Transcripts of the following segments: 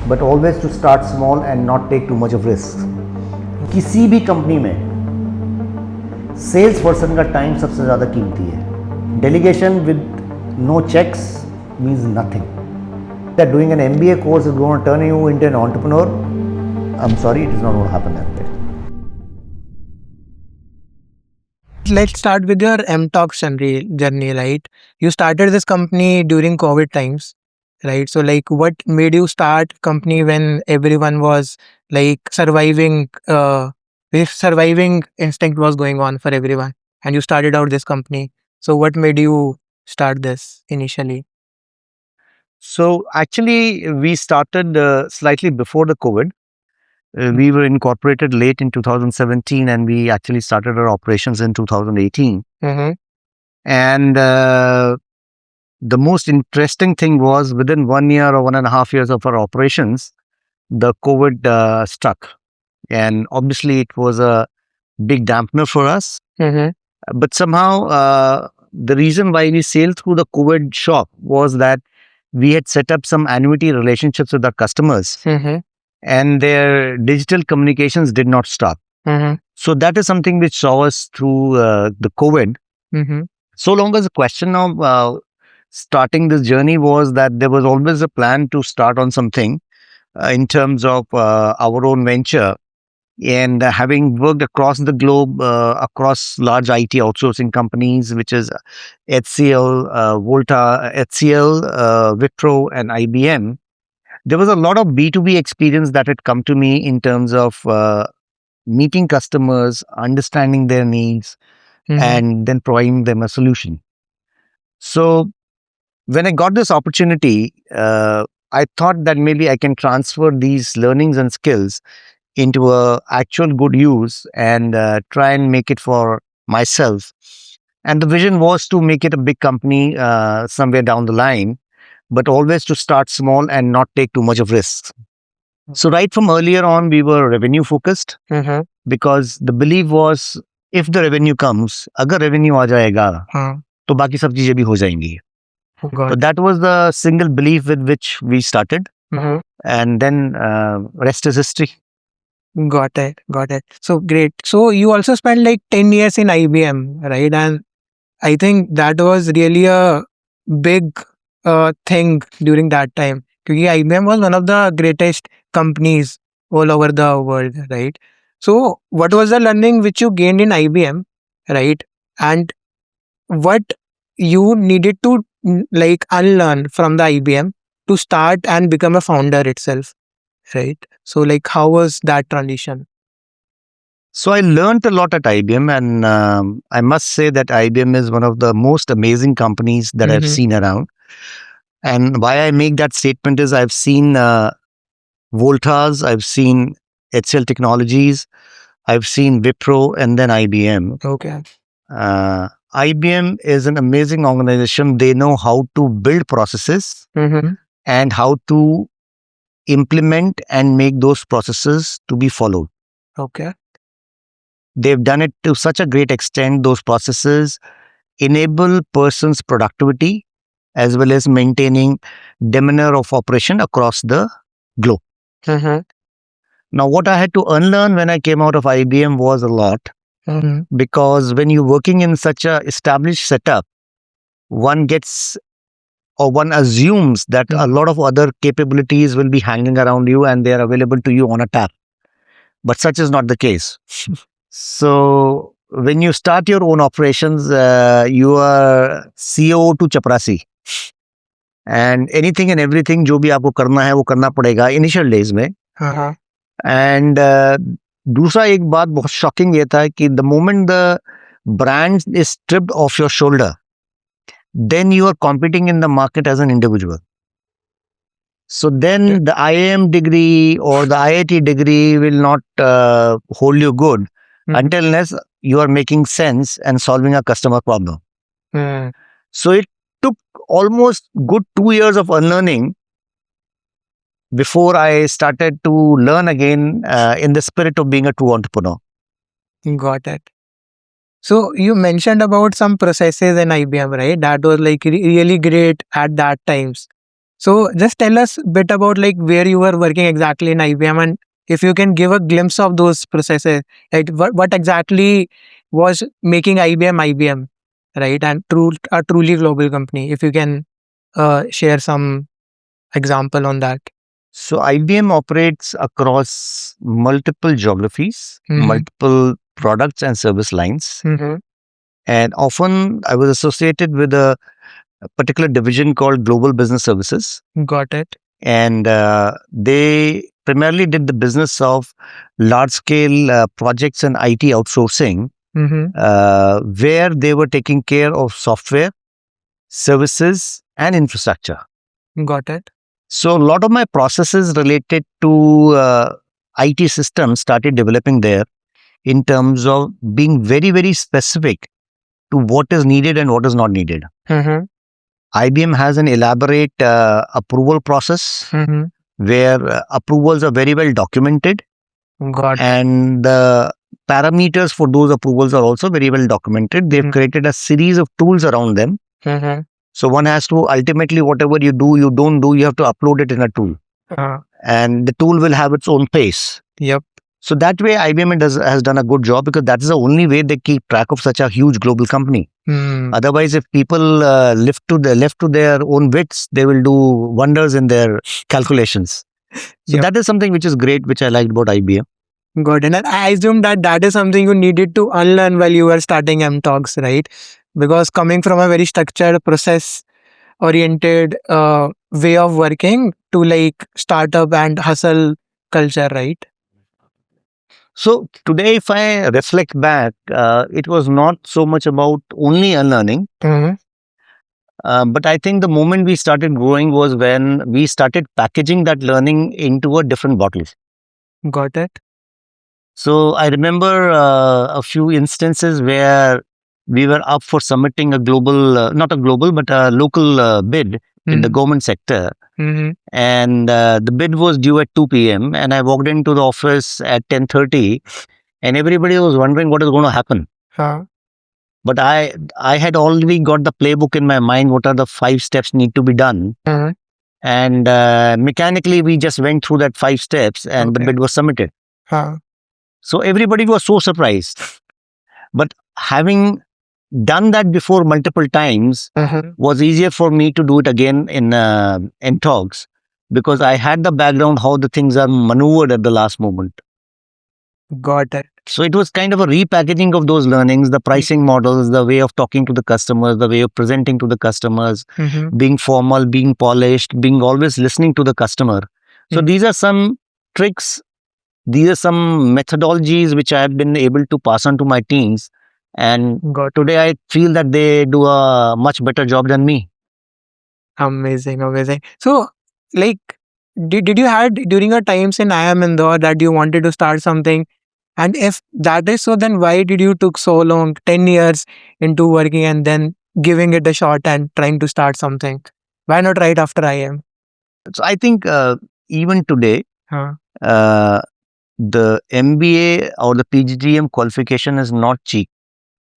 but always to start small and not take too much of risk. किसी भी company में sales person का time सबसे ज़्यादा कीमती है. Delegation with no checks means nothing. That doing an MBA course is going to turn you into an entrepreneur. I'm sorry, it is not going to happen that way. Let's start with your MTalks journey, right? You started this company during COVID times, right? So like what made you start company when everyone was like surviving, if surviving instinct was going on for everyone and you started out this company. So what made you start this initially? So actually, we started slightly before the COVID. We were incorporated late in 2017, and we actually started our operations in 2018. Mm-hmm. And the most interesting thing was within 1 year or 1.5 years of our operations, the COVID struck. And obviously, it was a big dampener for us. Mm-hmm. But somehow, the reason why we sailed through the COVID shock was that we had set up some annuity relationships with our customers, Mm-hmm. and their digital communications did not stop. Mm-hmm. So that is something which saw us through the COVID. Mm-hmm. So long as the question of starting this journey was that there was always a plan to start on something in terms of our own venture. And having worked across the globe, across large IT outsourcing companies, which is HCL, Volta, HCL, Wipro, and IBM, there was a lot of B2B experience that had come to me in terms of meeting customers, understanding their needs, Mm-hmm. and then providing them a solution. So when I got this opportunity, I thought that maybe I can transfer these learnings and skills into a actual good use and try and make it for myself. And the vision was to make it a big company somewhere down the line, but always to start small and not take too much of risks. So right from earlier on, we were revenue focused Mm-hmm. because the belief was if the revenue comes, agar revenue aa jayega, to baki sab cheezein bhi ho jayengi. So Got that was the single belief with which we started, Mm-hmm. and then rest is history. Got it. Got it. So great. So you also spent like 10 years in IBM, right? And I think that was really a big thing during that time. Because IBM was one of the greatest companies all over the world, right? So what was the learning which you gained in IBM, right? And what you needed to like unlearn from the IBM to start and become a founder itself, right? So like how was that transition? So I learned a lot at IBM, and I must say that IBM is one of the most amazing companies that I've Mhm. seen around. And why I make that statement is I've seen Voltas, I've seen HCL Technologies, I've seen Wipro, and then IBM. Okay. IBM is an amazing organization. They know how to build processes Mm-hmm. and how to implement and make those processes to be followed. Okay. They've done it to such a great extent. Those processes enable persons' productivity as well as maintaining demeanor of operation across the globe. Mm-hmm. Now, what I had to unlearn when I came out of IBM was a lot, Mm-hmm. because when you're working in such a established setup, one gets or one assumes that a lot of other capabilities will be hanging around you and they are available to you on a tap. But such is not the case. So when you start your own operations, you are CEO to chaprasi, and anything and everything जो भी आपको करना है वो करना पड़ेगा initial days में. Uh-huh. And दूसरा एक बात बहुत shocking ये था कि the moment the brand is stripped off your shoulder, then you are competing in the market as an individual. So then the IIM degree or the IIT degree will not hold you good until unless you are making sense and solving a customer problem. Mm. So it took almost good 2 years of unlearning before I started to learn again in the spirit of being a true entrepreneur. Got it. So you mentioned about some processes in IBM, right? That was like really great at that times. So just tell us a bit about like where you were working exactly in IBM, and if you can give a glimpse of those processes, like what exactly was making IBM, right? And a truly global company. If you can share some example on that. So IBM operates across multiple geographies, Mm-hmm. multiple products and service lines. Mm-hmm. And often I was associated with a particular division called Global Business Services. Got it. And they primarily did the business of large scale projects and IT outsourcing, Mm-hmm. where they were taking care of software, services, and infrastructure. Got it. So, a lot of my processes related to IT systems started developing there in terms of being very, very specific to what is needed and what is not needed. Mm-hmm. IBM has an elaborate approval process Mm-hmm. where approvals are very well documented, Got it. and the parameters for those approvals are also very well documented. They've Mhm. created a series of tools around them. Mm-hmm. So one has to ultimately, whatever you do, you don't do, you have to upload it in a tool, and the tool will have its own pace. Yep. So that way, IBM has done a good job, because that is the only way they keep track of such a huge global company. Mm. Otherwise, if people left to their own wits, they will do wonders in their calculations. So Yep. that is something which is great, which I liked about IBM. Good. And I assume that that is something you needed to unlearn while you were starting MTalks, right? Because coming from a very structured, process oriented way of working to like startup and hustle culture, right? So today, if I reflect back, it was not so much about only unlearning. Mm-hmm. But I think the moment we started growing was when we started packaging that learning into a different bottle. Got it. So I remember a few instances where we were up for submitting a global, not a global, but a local bid in the government sector. Mm-hmm. And the bid was due at 2 p.m. And I walked into the office at 10:30, and everybody was wondering what is going to happen. But I had already got the playbook in my mind. What are the 5 steps need to be done? Mm-hmm. And mechanically, we just went through that 5 steps, and the Okay. bid was submitted. So everybody was so surprised. But having done that before multiple times Mm-hmm. was easier for me to do it again in talks, because I had the background how the things are maneuvered at the last moment. Got it. So it was kind of a repackaging of those learnings, the pricing models, the way of talking to the customers, the way of presenting to the customers, Mm-hmm. being formal, being polished, being always listening to the customer. So Mhm. these are some tricks, these are some methodologies which I have been able to pass on to my teams. And Got today I feel that they do a much better job than me. amazing, amazing. So, like, did you had during your times in IIM Indore that you wanted to start something? And if that is so, then why did you took so long, 10 years into working and then giving it a shot and trying to start something? Why not right after IIM? So I think even today, Huh. the MBA or the PGGM qualification is not cheap.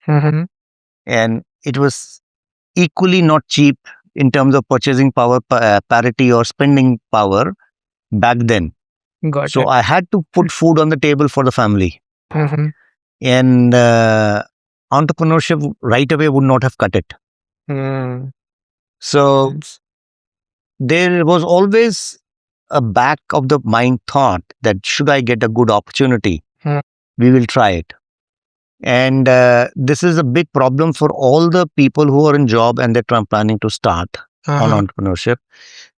Mm-hmm. And it was equally not cheap in terms of purchasing power parity or spending power back then. Got So it. I had to put food on the table for the family, Mm-hmm. and entrepreneurship right away would not have cut it. Mm. So there was always a back of the mind thought that should I get a good opportunity, Hmm. we will try it. And this is a big problem for all the people who are in job and they're planning to start on Uh-huh. entrepreneurship,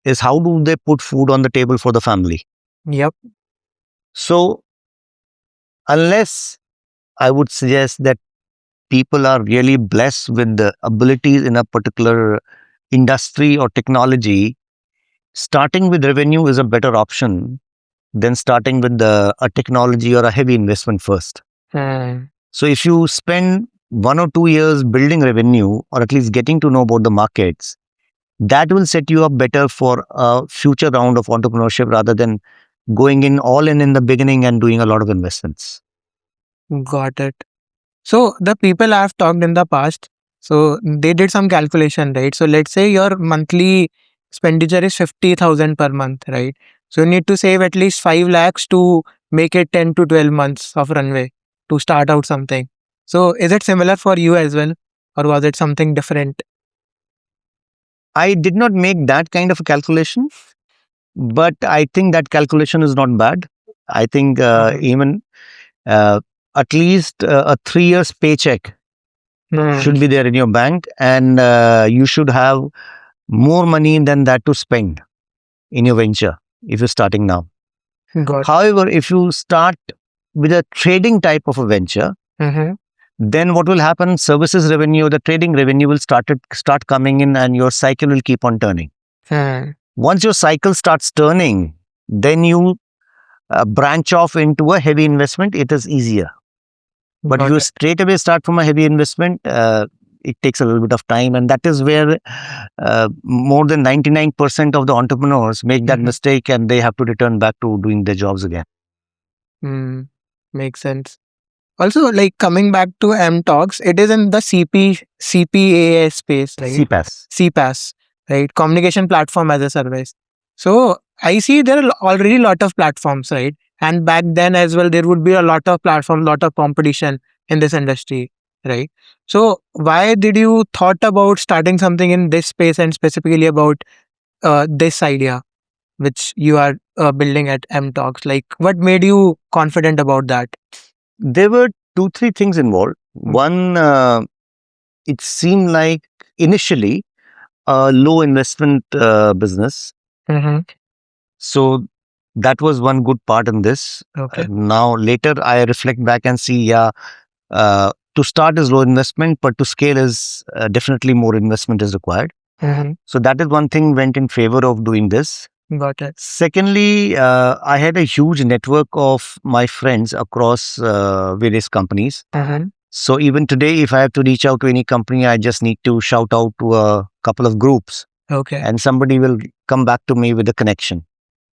is how do they put food on the table for the family. Yep. So unless I would suggest that people are really blessed with the abilities in a particular industry or technology, starting with revenue is a better option than starting with a technology or a heavy investment first. Mm. So if you spend 1 or 2 years building revenue, or at least getting to know about the markets, that will set you up better for a future round of entrepreneurship rather than going in all in the beginning and doing a lot of investments. Got it. So the people I've talked in the past, so they did some calculation, right? So let's say your monthly expenditure is 50,000 per month, right? So you need to save at least 5 lakhs to make it 10 to 12 months of runway to start out something. So is it similar for you as well, or was it something different? I did not make that kind of a calculation, but I think that calculation is not bad. I think Mhm. even at least a 3 years paycheck should be there in your bank, and you should have more money than that to spend in your venture if you're starting now. Got. However, if you start with a trading type of a venture, Mhm. then what will happen? Services revenue, the trading revenue will start coming in, and your cycle will keep on turning. Hmm. Once your cycle starts turning, then you branch off into a heavy investment. It is easier. But if Got you it. straight away start from a heavy investment, it takes a little bit of time, and that is where more than 99% of the entrepreneurs make that Mhm. mistake, and they have to return back to doing their jobs again. Hmm. Makes sense. Also, like coming back to M Talks, it is in the CPAS space, right? CPAS. CPaaS, right? Communication platform as a service. So I see there are already a lot of platforms, right? And back then as well, there would be a lot of platform, lot of competition in this industry, right? So why did you thought about starting something in this space and specifically about this idea which you are building at M Talks? Like, what made you confident about that? There were 2, 3 things involved. One, it seemed like initially a low investment business. Mm-hmm. So that was one good part in this. Okay. Now, later I reflect back and see, yeah, to start is low investment, but to scale is definitely more investment is required. Mm-hmm. So that is one thing went in favor of doing this. Got it. Secondly, I had a huge network of my friends across various companies. Mm-hmm. So even today, if I have to reach out to any company, I just need to shout out to a couple of groups, Okay. and somebody will come back to me with a connection.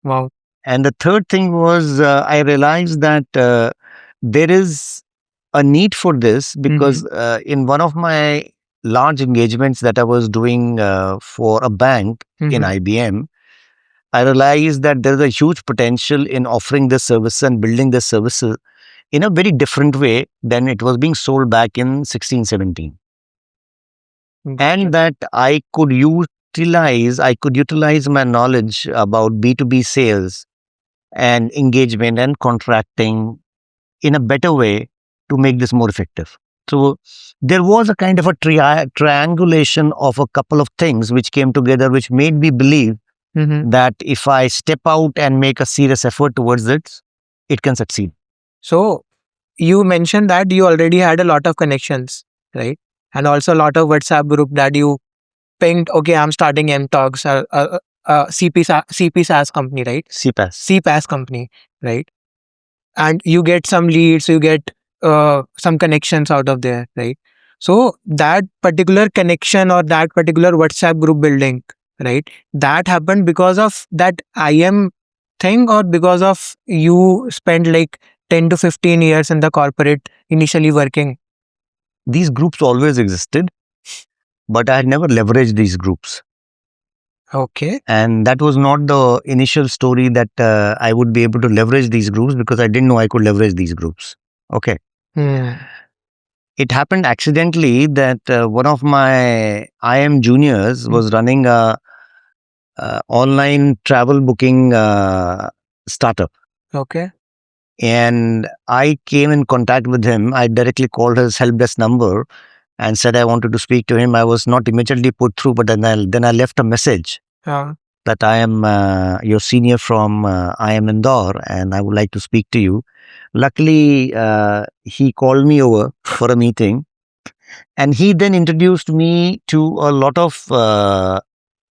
Wow. And the third thing was I realized that there is a need for this because in one of my large engagements that I was doing for a bank in Mhm. IBM, I realized that there is a huge potential in offering this service and building this services in a very different way than it was being sold back in 16, 17. And that I could utilize my knowledge about B2B sales and engagement and contracting in a better way to make this more effective. So there was a kind of a triangulation of a couple of things which came together, which made me believe Mhm. that if I step out and make a serious effort towards it, it can succeed. So you mentioned that you already had a lot of connections, right? And also a lot of WhatsApp group that you pinged. Okay, I'm starting M Talks, CP SaaS company, right? CPAS. CPaaS company, right? And you get some leads, you get some connections out of there, right? So that particular connection or that particular WhatsApp group building, right? That happened because of that IM thing or because of you spent like 10 to 15 years in the corporate initially working. These groups always existed, but I had never leveraged these groups. Okay. And that was not the initial story that I would be able to leverage these groups because I didn't know I could leverage these groups. Okay. Hmm. It happened accidentally that one of my IM juniors was running a online travel booking startup. Okay. And I came in contact with him. I directly called his help desk number and said I wanted to speak to him. I was not immediately put through, but then I left a message that I am your senior from IM Indore and I would like to speak to you. Luckily, he called me over for a meeting, and he then introduced me to a lot of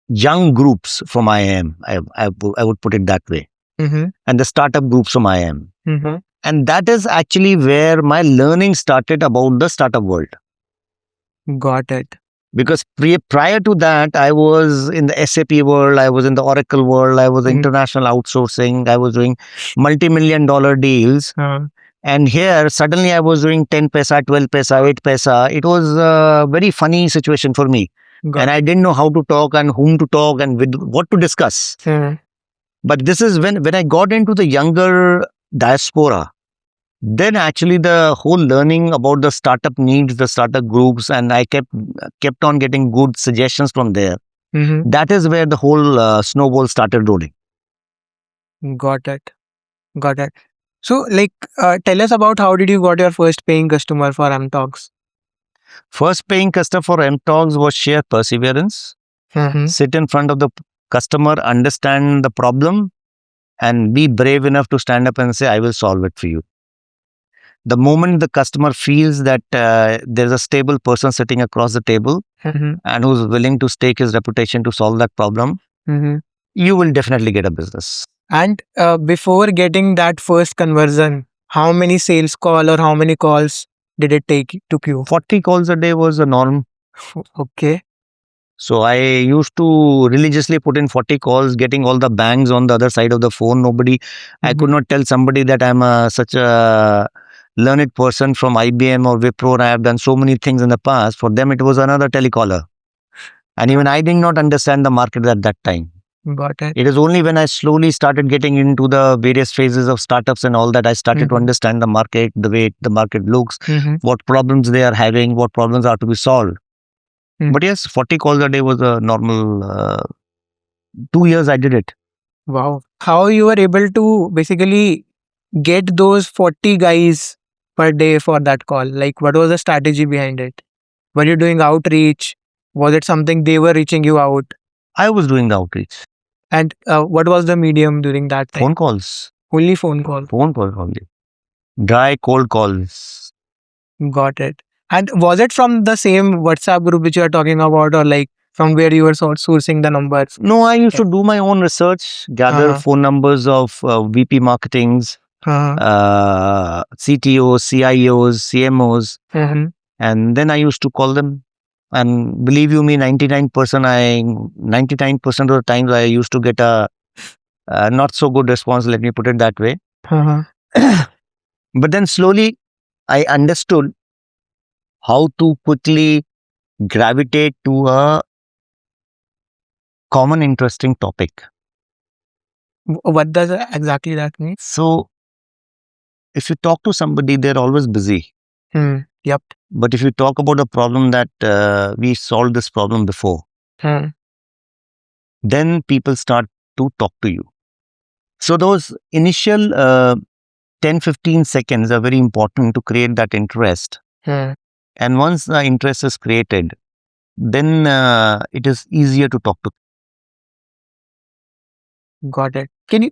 young groups from IM. I would put it that way, Mm-hmm. and the startup groups from IM. Mm-hmm. And that is actually where my learning started about the startup world. Got it. Because prior to that, I was in the SAP world, I was in the Oracle world, I was international outsourcing, I was doing multi-million-dollar deals. And here, suddenly I was doing 10 paisa, 12 paisa, 8 paisa. It was a very funny situation for me and I didn't know how to talk and whom to talk and with what to discuss. Hmm. But this is when I got into the younger diaspora, then actually the whole learning about the startup needs, the startup groups, and I kept on getting good suggestions from there. Mm-hmm. That is where the whole snowball started rolling. Got it. Got it. So, tell us about how did you got your first paying customer for MTalks? First paying customer for MTalks was sheer perseverance. Mm-hmm. Sit in front of the customer, understand the problem, and be brave enough to stand up and say, I will solve it for you. The moment the customer feels that there's a stable person sitting across the table Mm-hmm. and who's willing to stake his reputation to solve that problem, Mm-hmm. you will definitely get a business. And before getting that first conversion, how many sales call or how many calls did it took you? 40 calls a day was the norm. Okay. So I used to religiously put in 40 calls, getting all the bangs on the other side of the phone. I could not tell somebody that I'm such a learned person from IBM or Wipro and I have done so many things in the past. For them, it was another telecaller. And even I did not understand the market at that time. Got it. It is only when I slowly started getting into the various phases of startups and all that, I started to understand the market, the way the market looks, what problems they are having, what problems are to be solved. But yes, 40 calls a day was a normal. 2 years I did it. Wow. How you were able to basically get those 40 guys per day for that call? Like, what was the strategy behind it? Were you doing outreach? Was it something they were reaching you out? I was doing the outreach. And what was the medium during that time? Phone calls. Only phone call. Phone calls only. Dry cold calls. Got it. And was it from the same WhatsApp group which you are talking about, or like from where you were sourcing the numbers? No, I used to do my own research, gather phone numbers of VP marketings, CTOs, CIOs, CMOs, and then I used to call them. And believe you me, 99% of the times I used to get a not so good response. Let me put it that way. But then slowly I understood how to quickly gravitate to a common interesting topic. What does exactly that mean? So if you talk to somebody, they're always busy. Yep. But if you talk about a problem that we solved this problem before, then people start to talk to you. So those initial 10-15 seconds are very important to create that interest. And once the interest is created, then it is easier to talk to. Got it. Can you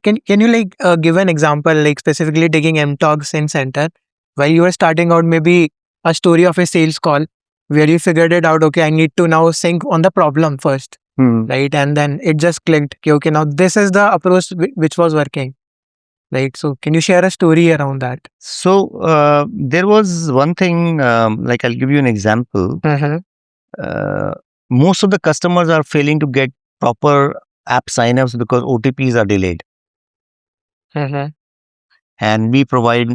give an example, like specifically taking MTalks in center, while you were starting out, maybe a story of a sales call where you figured it out, okay, I need to now think on the problem first, right? And then it just clicked, okay, now this is the approach which was working, right? So can you share a story around that? So there was one thing, like I'll give you an example. Most of the customers are failing to get proper app signups because OTPs are delayed. And we provide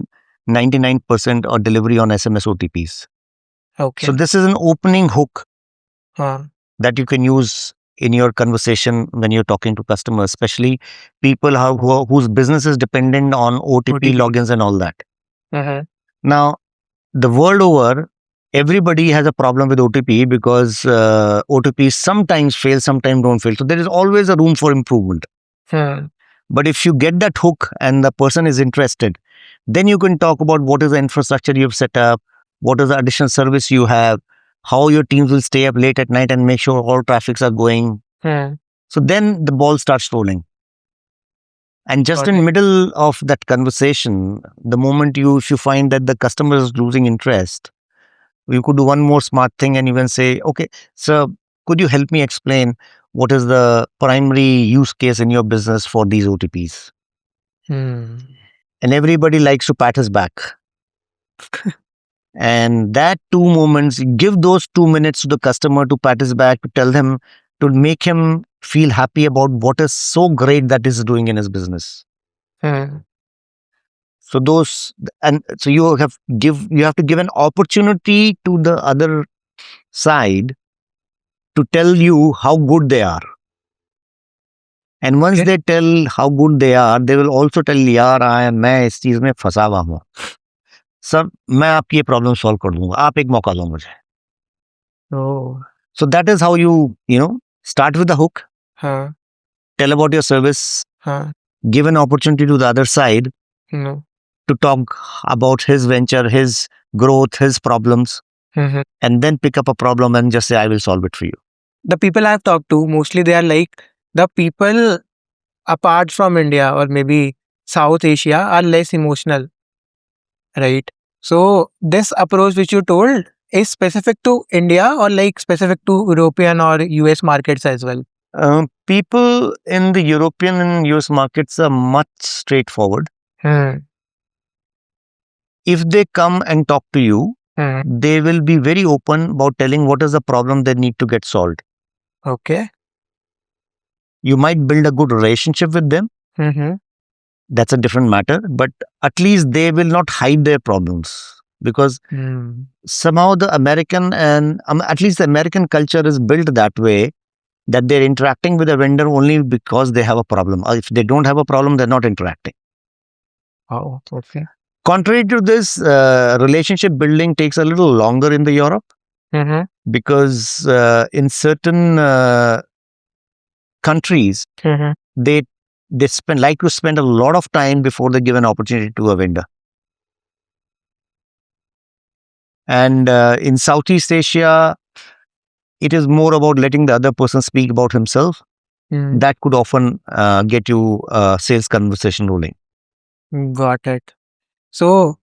99% or delivery on SMS OTPs. Okay. So this is an opening hook that you can use in your conversation when you're talking to customers, especially people whose business is dependent on OTP logins and all that. Now, the world over, everybody has a problem with OTP because OTPs sometimes fail, sometimes don't fail. So there is always a room for improvement. But if you get that hook and the person is interested, then you can talk about what is the infrastructure you've set up, what is the additional service you have, how your teams will stay up late at night and make sure all traffics are going. So then the ball starts rolling. And just in middle of that conversation, the moment if you find that the customer is losing interest, you could do one more smart thing and even say, okay, sir, could you help me explain what is the primary use case in your business for these OTPs? And everybody likes to pat his back. And that 2 moments, give those 2 minutes to the customer to pat his back, to tell him, to make him feel happy about what is so great that he's doing in his business. So you have to give an opportunity to the other side to tell you how good they are. And once Okay. they tell how good they are, they will also tell यार मैं इस चीज में फंसा हुआ हूँ sir, मैं आपकी ये प्रॉब्लम सॉल्व कर दूंगा, आप एक मौका दो मुझे. Oh. So that is how you start with the hook, Huh. tell about your service, Huh. give an opportunity to the other side No. to talk about his venture, his growth, his problems, Mhm. and then pick up a problem and just say, I will solve it for you. The people I've talked to, mostly they are like the people apart from India or maybe South Asia are less emotional, right? So this approach which you told is specific to India or like specific to European or US markets as well? People in the European and US markets are much straightforward. Hmm. If they come and talk to you, Hmm. they will be very open about telling what is the problem they need to get solved. Okay. You might build a good relationship with them. Mm-hmm. That's a different matter. But at least they will not hide their problems, because Hmm. somehow the American and at least the American culture is built that way, that they're interacting with a vendor only because they have a problem. Or if they don't have a problem, they're not interacting. Oh, okay. Contrary to this, relationship building takes a little longer in the Europe, Mm-hmm. because in certain countries, Mm-hmm. they like to spend a lot of time before they give an opportunity to a vendor. And in Southeast Asia, it is more about letting the other person speak about himself. Mm. That could often get you a sales conversation rolling. Got it. So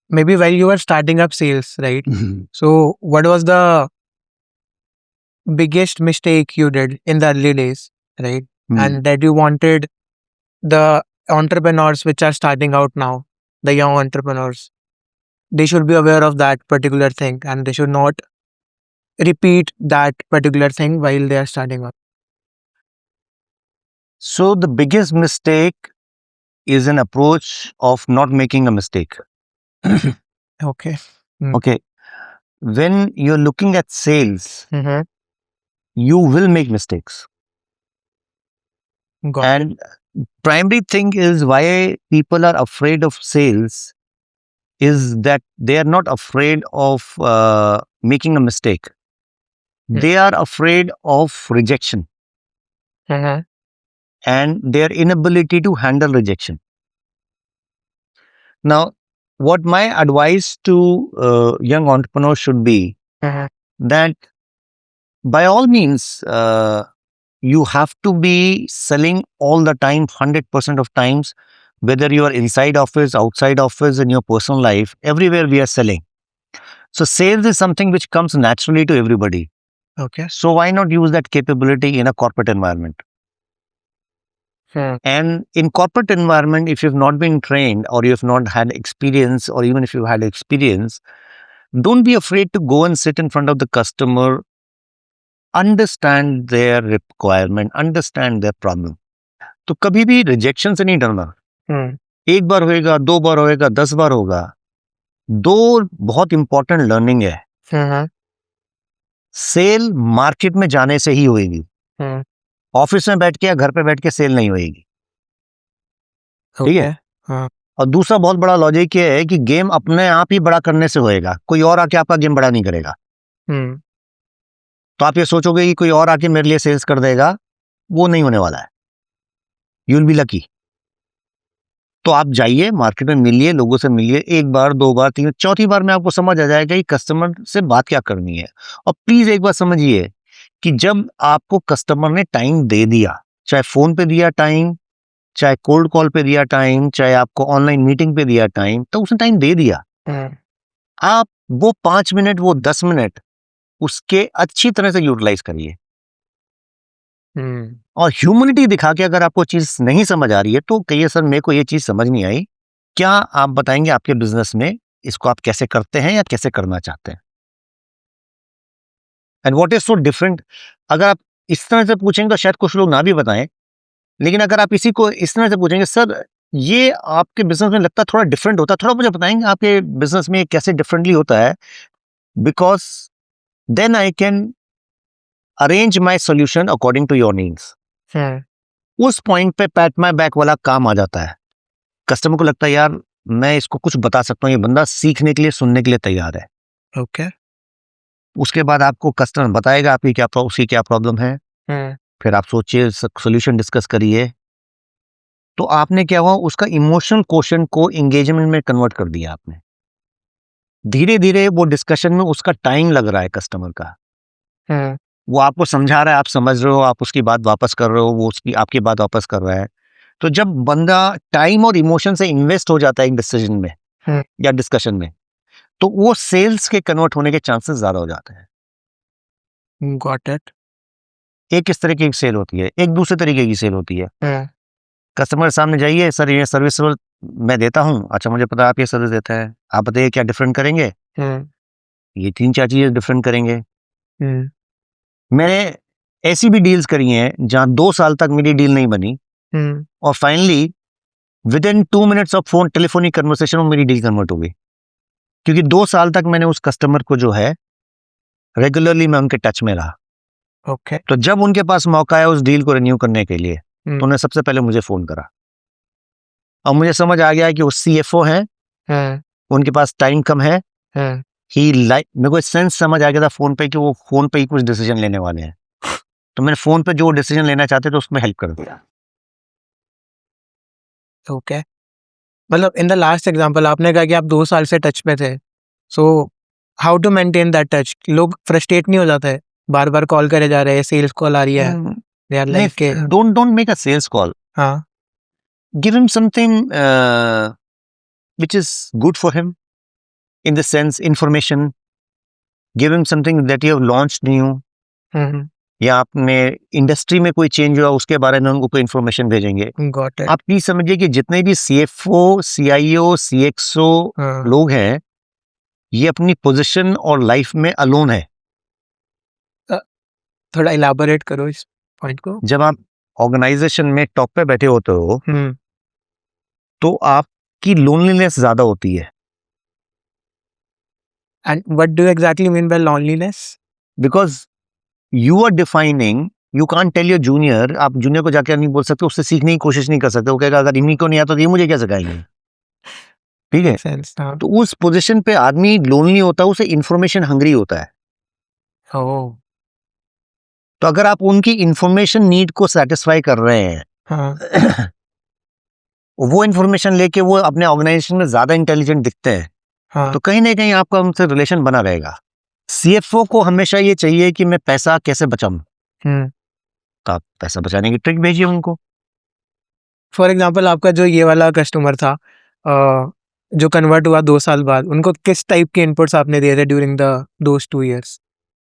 maybe while you were starting up sales, right? So what was the biggest mistake you did in the early days, right? And that you wanted the entrepreneurs which are starting out now, the young entrepreneurs, they should be aware of that particular thing and they should not repeat that particular thing while they are starting up. So the biggest mistake is an approach of not making a mistake. Okay. Okay. When you're looking at sales, Mm-hmm. you will make mistakes. Got it. And primary thing is why people are afraid of sales is that they are not afraid of making a mistake. They are afraid of rejection Mm-hmm. and their inability to handle rejection. Now, what my advice to young entrepreneurs should be Mm-hmm. that by all means, you have to be selling all the time, 100% of times, whether you are inside office, outside office, in your personal life, everywhere we are selling. So sales is something which comes naturally to everybody. Okay. So why not use that capability in a corporate environment? Hmm. And in corporate environment, if you've not been trained or you've not had experience, or even if you've had experience, don't be afraid to go and sit in front of the customer, understand their requirement, understand their problem. तो कभी भी rejection से नहीं डरना. Hmm. एक बार होएगा, 2 बार होएगा, 10 बार होगा. 2 बहुत इंपॉर्टेंट लर्निंग है. Mm-hmm. सेल मार्केट में जाने से ही होएगी. Hmm. ऑफिस में बैठ के या घर पे बैठ के सेल नहीं होएगी. ठीक है. Okay. हाँ. और दूसरा बहुत बड़ा लॉजिक ये है कि गेम अपने आप ही बड़ा करने से होएगा. कोई और आके आपका गेम बड़ा नहीं करेगा. Hmm. तो आप ये सोचोगे कि कोई और आके मेरे लिए सेल्स कर देगा, वो नहीं होने वाला है. You will be lucky. तो आप जाइए, मार्केट में मिलिए, लोगों से मिलिए, 1 बार, 2 बार, 3 बार, चौथी बार में आपको समझ आ जाएगा कि कस्टमर से बात क्या करनी है. और प्लीज एक बार समझिए कि जब आपको कस्टमर ने टाइम दे दिया, चाहे फोन पे दिया टाइम, चाहे कोल्ड कॉल पे दिया टाइम, चाहे आपको ऑनलाइन मीटिंग पे दिया टाइम, तो उसने टाइम दे दिया. Hmm. आप वो 5 मिनट, वो 10 मिनट उसके अच्छी तरह से यूटिलाइज करिए. Hmm. और ह्यूमैनिटी दिखा के अगर आपको चीज नहीं समझ आ रही है तो कहिए सर मेरे को ये चीज समझ नहीं आई, क्या आप बताएंगे आपके बिजनेस में इसको आप कैसे करते हैं या कैसे करना चाहते हैं. And what is so different. अगर आप इस तरह से पूछेंगे तो शायद कुछ लोग ना भी बताएं, लेकिन अगर आप इसी को इस तरह से पूछेंगे सर ये आपके बिजनेस में लगता है थोड़ा डिफरेंट होता है, थोड़ा मुझे बताएंगे आपके बिजनेस में कैसे डिफरेंटली होता है, because then I can arrange my solution according to your needs. उस पॉइंट पे पैट माई बैक वाला काम आ जाता है। कस्टमर को लगता है यार मैं इसको कुछ बता सकता हूँ, ये बंदा सीखने के लिए, सुनने के लिए तैयार है। ओके। उसके बाद आपको कस्टमर बताएगा आपकी उसकी क्या प्रॉब्लम है, फिर आप सोचिए, सोल्यूशन डिस्कस करिए। तो आपने क्या हुआ, उसका इमोशनल क्वेश्चन को एंगेजमेंट में कन्वर्ट कर दिया आपने। धीरे धीरे वो डिस्कशन में उसका टाइम लग रहा है कस्टमर का, वो आपको समझा रहा है, आप समझ रहे हो, आप उसकी बात वापस कर रहे हो, वो उसकी आपकी बात वापस कर रहा है। तो जब बंदा टाइम और इमोशन से इन्वेस्ट हो जाता है एक डिसीजन में या डिस्कशन में, तो वो सेल्स के कन्वर्ट होने के चांसेस ज्यादा हो जाते हैं। Got it. एक इस तरीके की सेल होती है, एक दूसरे तरीके की सेल होती है। कस्टमर के सामने जाइए, सर ये सर्विस मैं देता हूँ, अच्छा मुझे पता है आप ये सर्विस देते हैं, आप बताइए क्या डिफरेंट करेंगे। ये 3-4 चीजें डिफरेंट करेंगे। मैंने ऐसी भी डील्स करी हैं जहां 2 साल तक मेरी डील नहीं बनी और finally with in 2 minutes of phone telephonic conversation में मेरी डील कन्वर्ट हो गई, क्योंकि 2 साल तक मैंने उस कस्टमर को जो है रेगुलरली मैं उनके टच में रहा। ओके। तो जब उनके पास मौका आया उस डील को रिन्यू करने के लिए, तो उन्होंने सबसे पहले मुझे फोन करा और मुझे समझ आ गया कि वो CFO हैं, उनके पास टाइम कम है। मेरे को सेंस समझ आ गया था फोन पे कि वो फोन पे ही कुछ डिसीजन लेने वाले हैं, तो मैंने फोन पे जो डिसीजन लेना चाहते थे उसमें हेल्प कर दिया। ओके। मतलब इन द लास्ट एग्जांपल आपने कहा कि आप 2 साल से टच में थे, so how to maintain that touch? लोग फ्रस्ट्रेट नहीं हो जाते हैं, बार बार कॉल करे जा रहे हैं, सेल्स कॉल आ रही है, दे आर लाइक के don't make a sales call, हाँ, give him something which is good for him, in the sense information. Give him something that you have launched new, या आपने इंडस्ट्री में कोई change हुआ उसके बारे में उनको कोई इन्फॉर्मेशन भेजेंगे। Got it. आप प्लीज समझिए कि जितने भी CFO, CIO, CXO लोग हैं, ये अपनी पोजीशन और लाइफ में अलोन है। थोड़ा इलाबोरेट करो इस पॉइंट को। जब आप ऑर्गेनाइजेशन में टॉप पे बैठे होते हो तो आपकी लोनलीनेस ज्यादा होती है। And what do exactly mean by loneliness? Because you are defining, you can't tell your junior, आप जूनियर को जाकर नहीं बोल सकते, उससे सीखने की कोशिश नहीं कर सकते। वो कहेगा अगर इन्हीं को नहीं आता तो ये मुझे क्या सिखाएंगे, ठीक है। सेंस। हाँ। तो उस पोजीशन पे आदमी लोनली होता है, उसे इंफॉर्मेशन हंग्री होता है। ओह। तो अगर आप उनकी इंफॉर्मेशन नीड को सेटिस्फाई कर रहे हैं, हाँ। वो इंफॉर्मेशन लेके वो अपने ऑर्गेनाइजेशन में ज्यादा इंटेलिजेंट दिखते हैं, हाँ। तो कहीं ना कहीं आपका उनसे रिलेशन बना रहेगा। CFO को हमेशा ये चाहिए कि मैं पैसा कैसे बचाऊं, तो आप पैसा बचाने की ट्रिक भेजिए उनको। फॉर एग्जाम्पल आपका जो ये वाला कस्टमर था जो कन्वर्ट हुआ 2 साल बाद, उनको किस टाइप के इनपुट्स आपने दिए थे ड्यूरिंग दोस 2 years?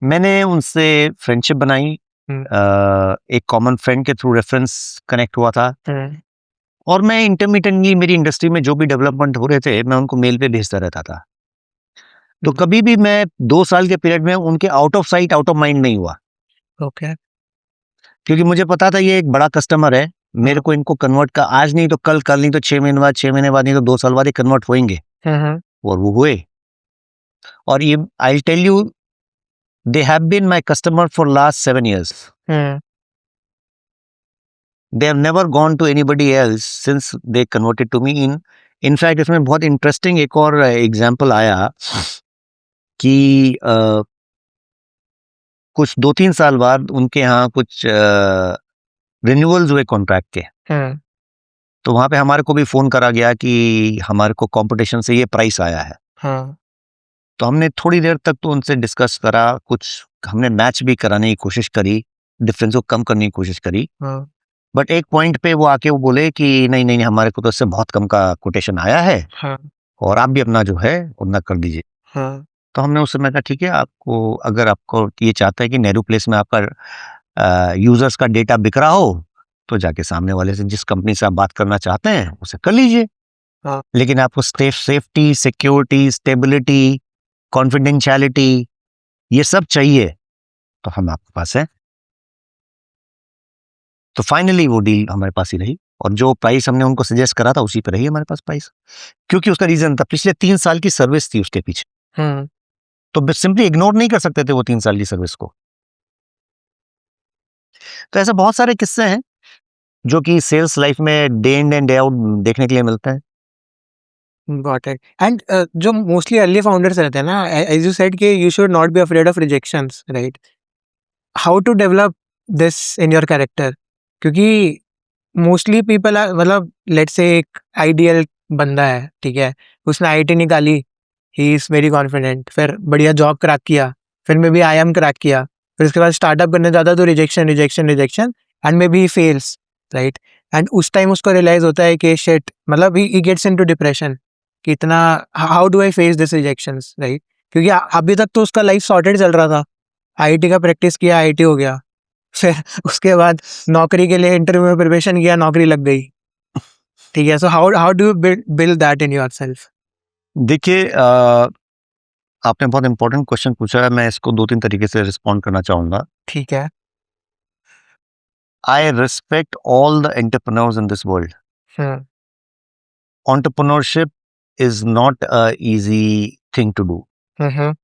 मैंने उनसे फ्रेंडशिप बनाई, एक कॉमन फ्रेंड के थ्रू रेफरेंस कनेक्ट हुआ था, और मैं इंटरमीडिएटली मेरी इंडस्ट्री में जो भी डेवलपमेंट हो रहे थे मैं उनको मेल पे भेजता रहता था। तो कभी भी मैं 2 साल के पीरियड में उनके out of sight out of mind नहीं हुआ, ओके। क्योंकि मुझे पता था ये एक बड़ा कस्टमर है, मेरे को इनको कन्वर्ट का आज नहीं तो कल, कल नहीं तो 6 महीने बाद, 6 महीने बाद नहीं तो 2 साल बाद ये कन्वर्ट होंगे, और वो हुए। और ये I tell you, they have been my customer for last 7 years. They have never gone to anybody else since they converted to me. In fact, इसमें बहुत इंटरेस्टिंग एक और एग्जाम्पल आया कि कुछ 2-3 साल बाद उनके यहाँ कुछ रिन्यूअल्स हुए कॉन्ट्रैक्ट के, तो वहां पे हमारे को भी फोन करा गया कि हमारे को कंपटीशन से ये प्राइस आया है। तो हमने थोड़ी देर तक तो उनसे डिस्कस करा, कुछ हमने मैच भी कराने की कोशिश करी, डिफरेंस को कम करने की कोशिश करी, बट एक पॉइंट पे वो आके वो बोले कि नहीं नहीं नहीं, हमारे को तो इससे बहुत कम का कोटेशन आया है, और आप भी अपना जो है उतना कर दीजिए। तो हमने उस समय कहा ठीक है, आपको अगर आपको ये चाहता है कि नेहरू प्लेस में आपका यूजर्स का डेटा बिक रहा हो, तो जाके सामने वाले से जिस कंपनी से आप बात करना चाहते हैं उसे कर लीजिए, लेकिन आपको सेफ्टी, सिक्योरिटी, स्टेबिलिटी, कॉन्फिडेंशियलिटी, ये सब चाहिए, तो हम आपके पास है। तो फाइनली वो डील हमारे पास ही रही, और जो प्राइस हमने उनको सजेस्ट करा था उसी पे रही हमारे पास प्राइस, क्योंकि उसका रीजन था पिछले 3 साल की सर्विस थी उसके पीछे। तो सिंपली इग्नोर नहीं कर सकते थे वो 3 साल की सर्विस को। तो ऐसे बहुत सारे किस्से हैं जो कि सेल्स लाइफ में day in and day out देखने के लिए मिलते हैं. Got it. एंड जो मोस्टली अर्ली फाउंडर्स रहते हैं ना, एज यू सेड कि you should not be afraid of rejections, right? How to develop this in your character? क्योंकि मोस्टली पीपल आर, मतलब लेट्स से एक आइडियल बंदा है, ठीक है, उसने आईआईटी निकाली, ही इज वेरी कॉन्फिडेंट, फिर बढ़िया जॉब क्रैक किया, फिर मे बी आईएम क्रैक किया, फिर उसके बाद स्टार्टअप करने जाता तो rejection rejection rejection, and may be fails, right? And उस टाइम उसको रियलाइज होता है कि शिट, मतलब ही गेट्स इनटू डिप्रेशन कि इतना, how do I face this rejections, right? क्योंकि अभी तक तो उसका लाइफ सॉर्टेड चल रहा था, आईआईटी का प्रैक्टिस किया, आईआईटी हो गया, फिर उसके बाद नौकरी के लिए इंटरव्यू में प्रिपरेशन किया, नौकरी लग गई, ठीक है. So how how do you build that in yourself? देखिए, आपने बहुत इंपॉर्टेंट क्वेश्चन पूछा है. मैं इसको 2-3 तरीके से रिस्पॉन्ड करना चाहूँगा. ठीक है. I respect all the entrepreneurs in this world. Hmm. Entrepreneurship is not a easy thing to do. Hmm.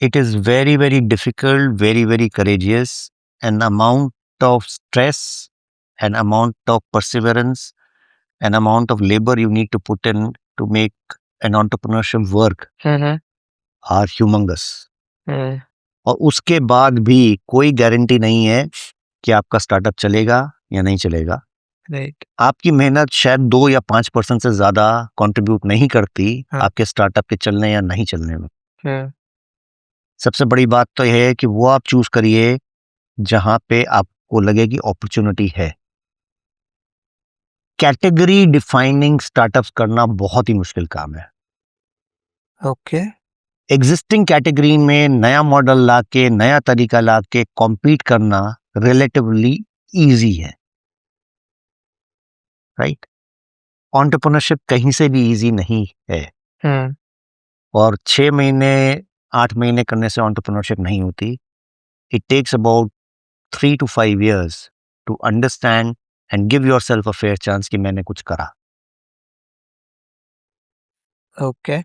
It is very, very difficult, very, very courageous. An amount of stress, an amount of perseverance, an amount of labor you need to put in to make an entrepreneurship work hmm. are humongous. हम्म. और उसके बाद भी कोई guarantee नहीं है कि आपका startup चलेगा या नहीं चलेगा. राइट. आपकी मेहनत शायद 2 या 5% से ज्यादा कंट्रीब्यूट नहीं करती हाँ. आपके स्टार्टअप के चलने या नहीं चलने में. हम्म. सबसे बड़ी बात तो यह है कि वो आप चूज करिए जहां पे आपको लगे कि अपॉर्चुनिटी है. कैटेगरी डिफाइनिंग स्टार्टअप्स करना बहुत ही मुश्किल काम है. ओके. एग्जिस्टिंग कैटेगरी में नया मॉडल ला के, नया तरीका ला के कॉम्पीट करना रिलेटिवली इजी है, राइट? एंटरप्रेन्योरशिप कहीं से भी इजी नहीं है. हम्म. और 6 महीने 8 महीने करने से एंटरप्रेन्योरशिप नहीं होती. It takes about 3 to 5 years to understand and give yourself a fair chance कि मैंने कुछ करा. ओके.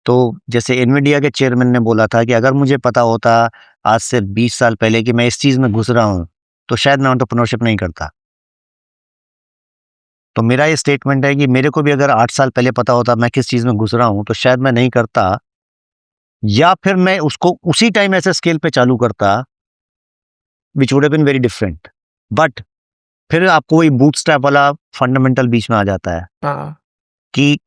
तो जैसे एनवीडिया के चेयरमैन ने बोला था कि अगर मुझे पता होता आज से 20 साल पहले कि मैं इस चीज में घुस रहा हूं तो शायद मैं एंटरप्रेन्योरशिप नहीं करता. तो मेरा ये स्टेटमेंट है कि मेरे को भी अगर 8 साल पहले पता होता मैं किस चीज में घुस रहा हूं तो शायद मैं नहीं करता, या फिर मैं उसको उसी टाइम ऐसे स्केल पे चालू करता, which would have been very different. But फिर आपको वही बूटस्ट्रैप वाला फंडामेंटल बीच में आ जाता है हाँ. कि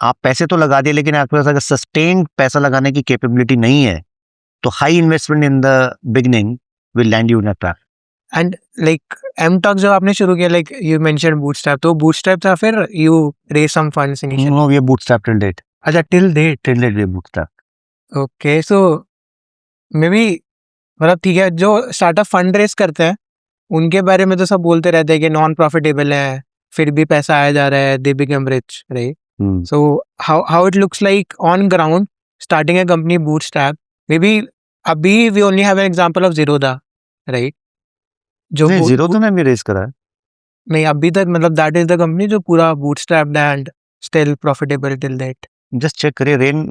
आप पैसे तो लगा दिए लेकिन आपके पास अगर सस्टेन्ड पैसा लगाने की कैपेबिलिटी नहीं है तो high investment in the beginning will land you in a trap. And like am talk जब आपने शुरू किया, लाइक यू मेंशन बूटस्ट्रैप, तो बूटस्ट्रैप था, फिर you raise some funds initially? No, ये बूटस्ट्रैप टिल डेट. अच्छा, टिल डेट. टिल डेट ये bootstrap. Okay. So maybe, मतलब ठीक है, जो स्टार्टअप फंड रेज करते हैं उनके बारे में तो सब बोलते रहते हैं कि नॉन प्रॉफिटेबल है, फिर भी पैसा आया जा रहा है, they become rich, right? So how it looks like on ground starting a company bootstrap? Maybe अभी we only have an example of Zerodha, right? जो नहीं, जीरो तो मैं भी रेस करा है. नहीं, अभी तक, मतलब that is the company जो पूरा bootstrapped and still profitable till date. Just check करिए. रेन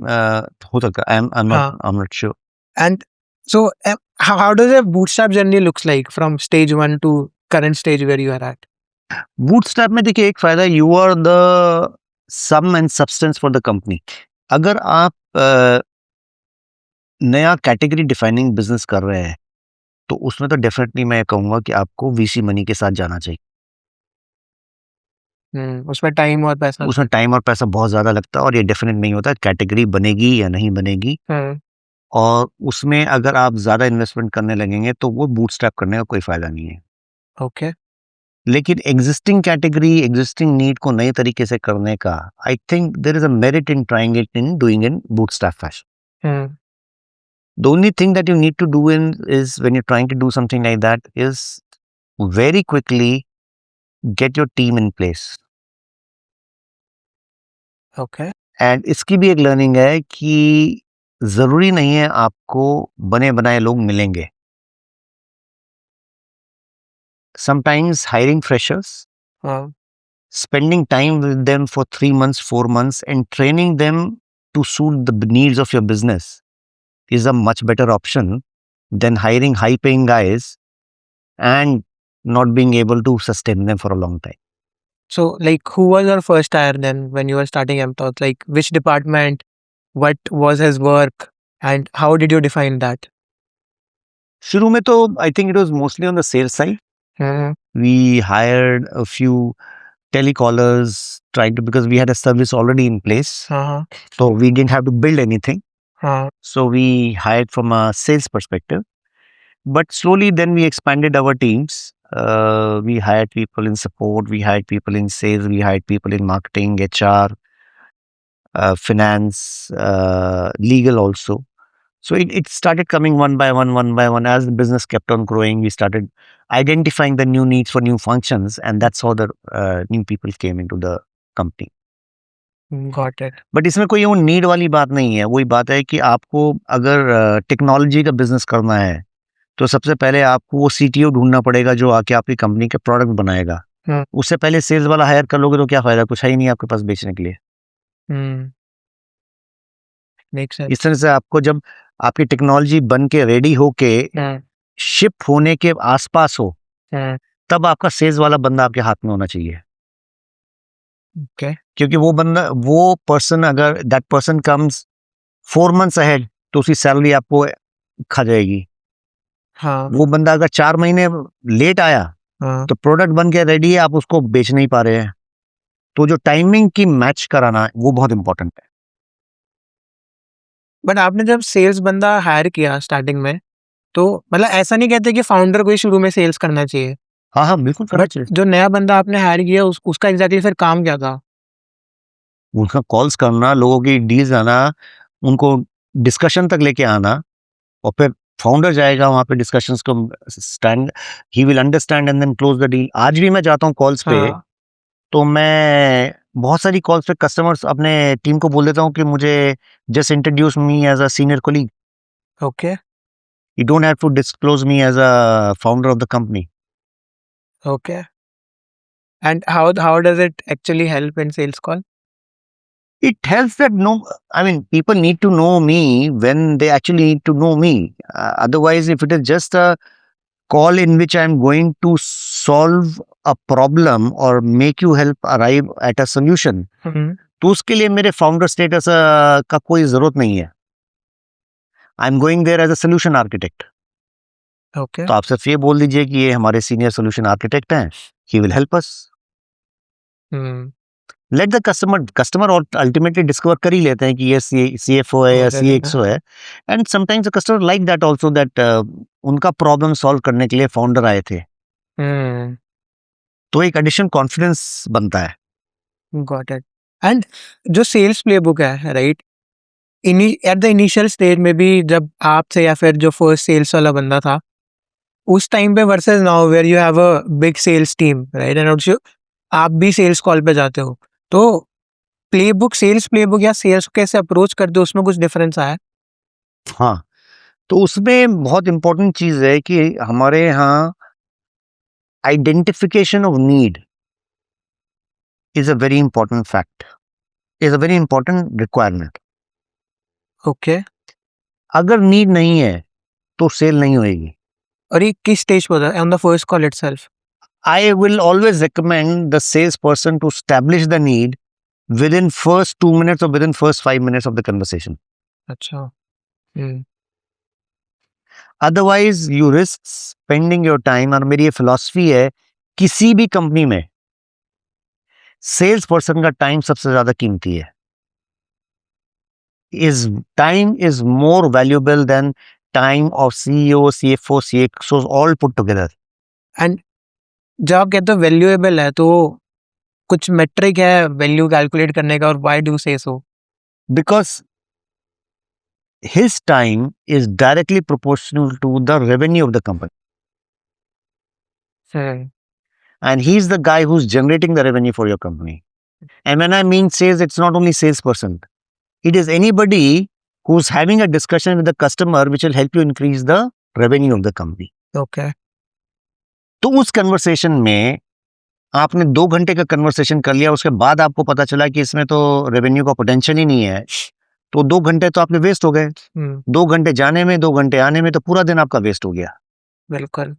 हो सकता है. I'm not sure. And so how does a bootstrap journey looks like from stage 1 to current stage where you are at? Bootstrap में देखिए एक फायदा, you are the sum and substance for the company. अगर आप नया category defining business कर रहे हैं तो उसमें तो डेफिनेटली मैं कहूंगा कि आपको वीसी मनी के साथ जाना चाहिए. उसमें टाइम और पैसा. उसमें टाइम और पैसा बहुत ज्यादा लगता है और ये डेफिनेट नहीं होता कैटेगरी बनेगी या नहीं बनेगी. और उसमें अगर आप ज्यादा इन्वेस्टमेंट करने लगेंगे तो वो बूटस्ट्रैप करने का कोई फायदा नहीं है. ओके. लेकिन एग्जिस्टिंग कैटेगरी, एग्जिस्टिंग नीड को नए तरीके से करने का, I think there is a merit in trying it in doing in bootstrap fashion. The only thing that you need to do in is when you trying to do something like that is very quickly get your team in place. Okay. And इसकी भी एक learning है कि जरूरी नहीं है आपको बने बनाए लोग मिलेंगे. Sometimes hiring freshers, spending time with them for 3 months, 4 months, and training them to suit the needs of your business is a much better option than hiring high-paying guys and not being able to sustain them for a long time. So, like, who was your first hire then when you were starting MTOT? Like, which department? What was his work? And how did you define that? शुरू में तो I think it was mostly on the sales side. Hmm. We hired a few telecallers trying to, because we had a service already in place. Uh-huh. So we didn't have to build anything. Uh-huh. So we hired from a sales perspective. But slowly then we expanded our teams. We hired people in support, we hired people in sales, we hired people in marketing, HR, finance, legal also. So it started coming one by one. As the business kept on growing, we started identifying the new needs for new functions, and that's how the new people came into the company. Got it. But इसमें कोई वो need वाली बात नहीं है, वही बात है कि आपको अगर टेक्नोलॉजी का बिजनेस करना है तो सबसे पहले आपको वो सीटीओ ढूंढना पड़ेगा जो आके आपकी कंपनी के प्रोडक्ट बनाएगा। उससे पहले सेल्स वाला हायर कर लोगे तो क्या फायदा, कुछ है ही नहीं आपके पास बेचने के लिए। Makes sense. इस तरह से आपको जब आपकी टेक्नोलॉजी बन के रेडी होके शिप होने के आसपास हो तब आपका सेल्स वाला बंदा आपके हाथ में होना चाहिए। Okay. क्योंकि वो पर्सन अगर that person comes 4 months ahead तो उसकी सैलरी आपको खा जाएगी। हाँ. वो बंदा अगर 4 महीने लेट आया हाँ. तो प्रोडक्ट बन के रेडी है, आप उसको बेच नहीं पा रहे हैं। तो जो टाइमिंग की मैच कराना वो बहुत इंपॉर्टेंट है। बट आपने जब सेल्स बंदा हायर किया स्टार्टिंग में, तो मतलब ऐसा नहीं कहते कि फाउंडर को ही शुरू में सेल्स करना चाहिए। हाँ बिल्कुल करना बट चाहिए। जो नया बंदा आपने हायर किया उसका एग्जैक्टली फिर काम क्या था? उनका कॉल्स करना, लोगों की डील्स आना, उनको डिस्कशन तक लेके आना, और फिर फाउंडर जाएगा वहां पे डिस्कशंस को stand, he will understand and then close the deal. आज भी मैं जाता हूँ कॉल्स पे, तो मैं बहुत सारी कॉल्स पे कस्टमर्स अपने टीम को बोल देता हूँ कि मुझे just introduce me as a senior colleague, okay. You don't have to disclose me as a founder of the company. Okay. And how does it actually help in sales call? It helps that people need to know me when they actually need to know me. Otherwise, if it is just a call in which I am going to solve a problem or make you help arrive at a solution, तो उसके लिए मेरे founder status का कोई जरूरत नहीं है। I am going there as a solution architect. Okay. तो आप सिर्फ ये बोल दीजिए कि ये हमारे सीनियर सोल्यूशन आर्किटेक्ट हैं, he will help us. Let the customer ultimately discover कर ही लेते हैं कि ये CFO है या CXO है, and sometimes the customer like that also, that उनका प्रॉब्लम सॉल्व करने के लिए फाउंडर आए थे। तो एक एडिशन कॉन्फिडेंस बनता है। Got it. And जो सेल्स प्लेबुक है, right, at the initial stage में भी जब आप थे या फिर जो फर्स्ट सेल्स वाला बंदा था उस टाइम पे versus now where you have a big sales team, right, and also आप भी सेल्स कॉल पे जाते हो, तो प्लेबुक, सेल्स प्लेबुक या सेल्स को कैसे अप्रोच करते हो, उसमें कुछ डिफरेंस आया? हाँ, तो उसमें बहुत इंपॉर्टेंट चीज है कि हमारे यहाँ identification of need is a very important fact, is a very important requirement. Okay. अगर नीड नहीं है तो सेल नहीं होएगी। और ये किस स्टेज पर था? On the first call itself? I will always recommend the salesperson to establish the need within first 2 minutes or within first 5 minutes of the conversation. अच्छा. Otherwise you risk spending your time, और मेरी ये philosophy है किसी भी company में sales person का time सबसे ज्यादा कीमती है। Is time is more valuable then time of CEO, CFO, CXO all put together. And जब आप कहते हो वैल्यूएबल है, तो कुछ मेट्रिक है वैल्यू कैलकुलेट करने का, और why do say so? Because his time is directly proportional to the revenue of the company. And he's the guy who's generating the revenue for your company. And when I mean sales, it's not only salesperson. It is anybody who's having a discussion with the customer which will help you increase the revenue of the company. Okay. तो उस conversation में आपने 2 घंटे का conversation कर लिया, उसके बाद आपको पता चला कि इसमें तो रेवेन्यू का पोटेंशियल ही नहीं है, तो 2 घंटे तो आपने वेस्ट हो गए। 2 घंटे जाने में, 2 घंटे आने में, तो पूरा दिन आपका वेस्ट हो गया। बिल्कुल।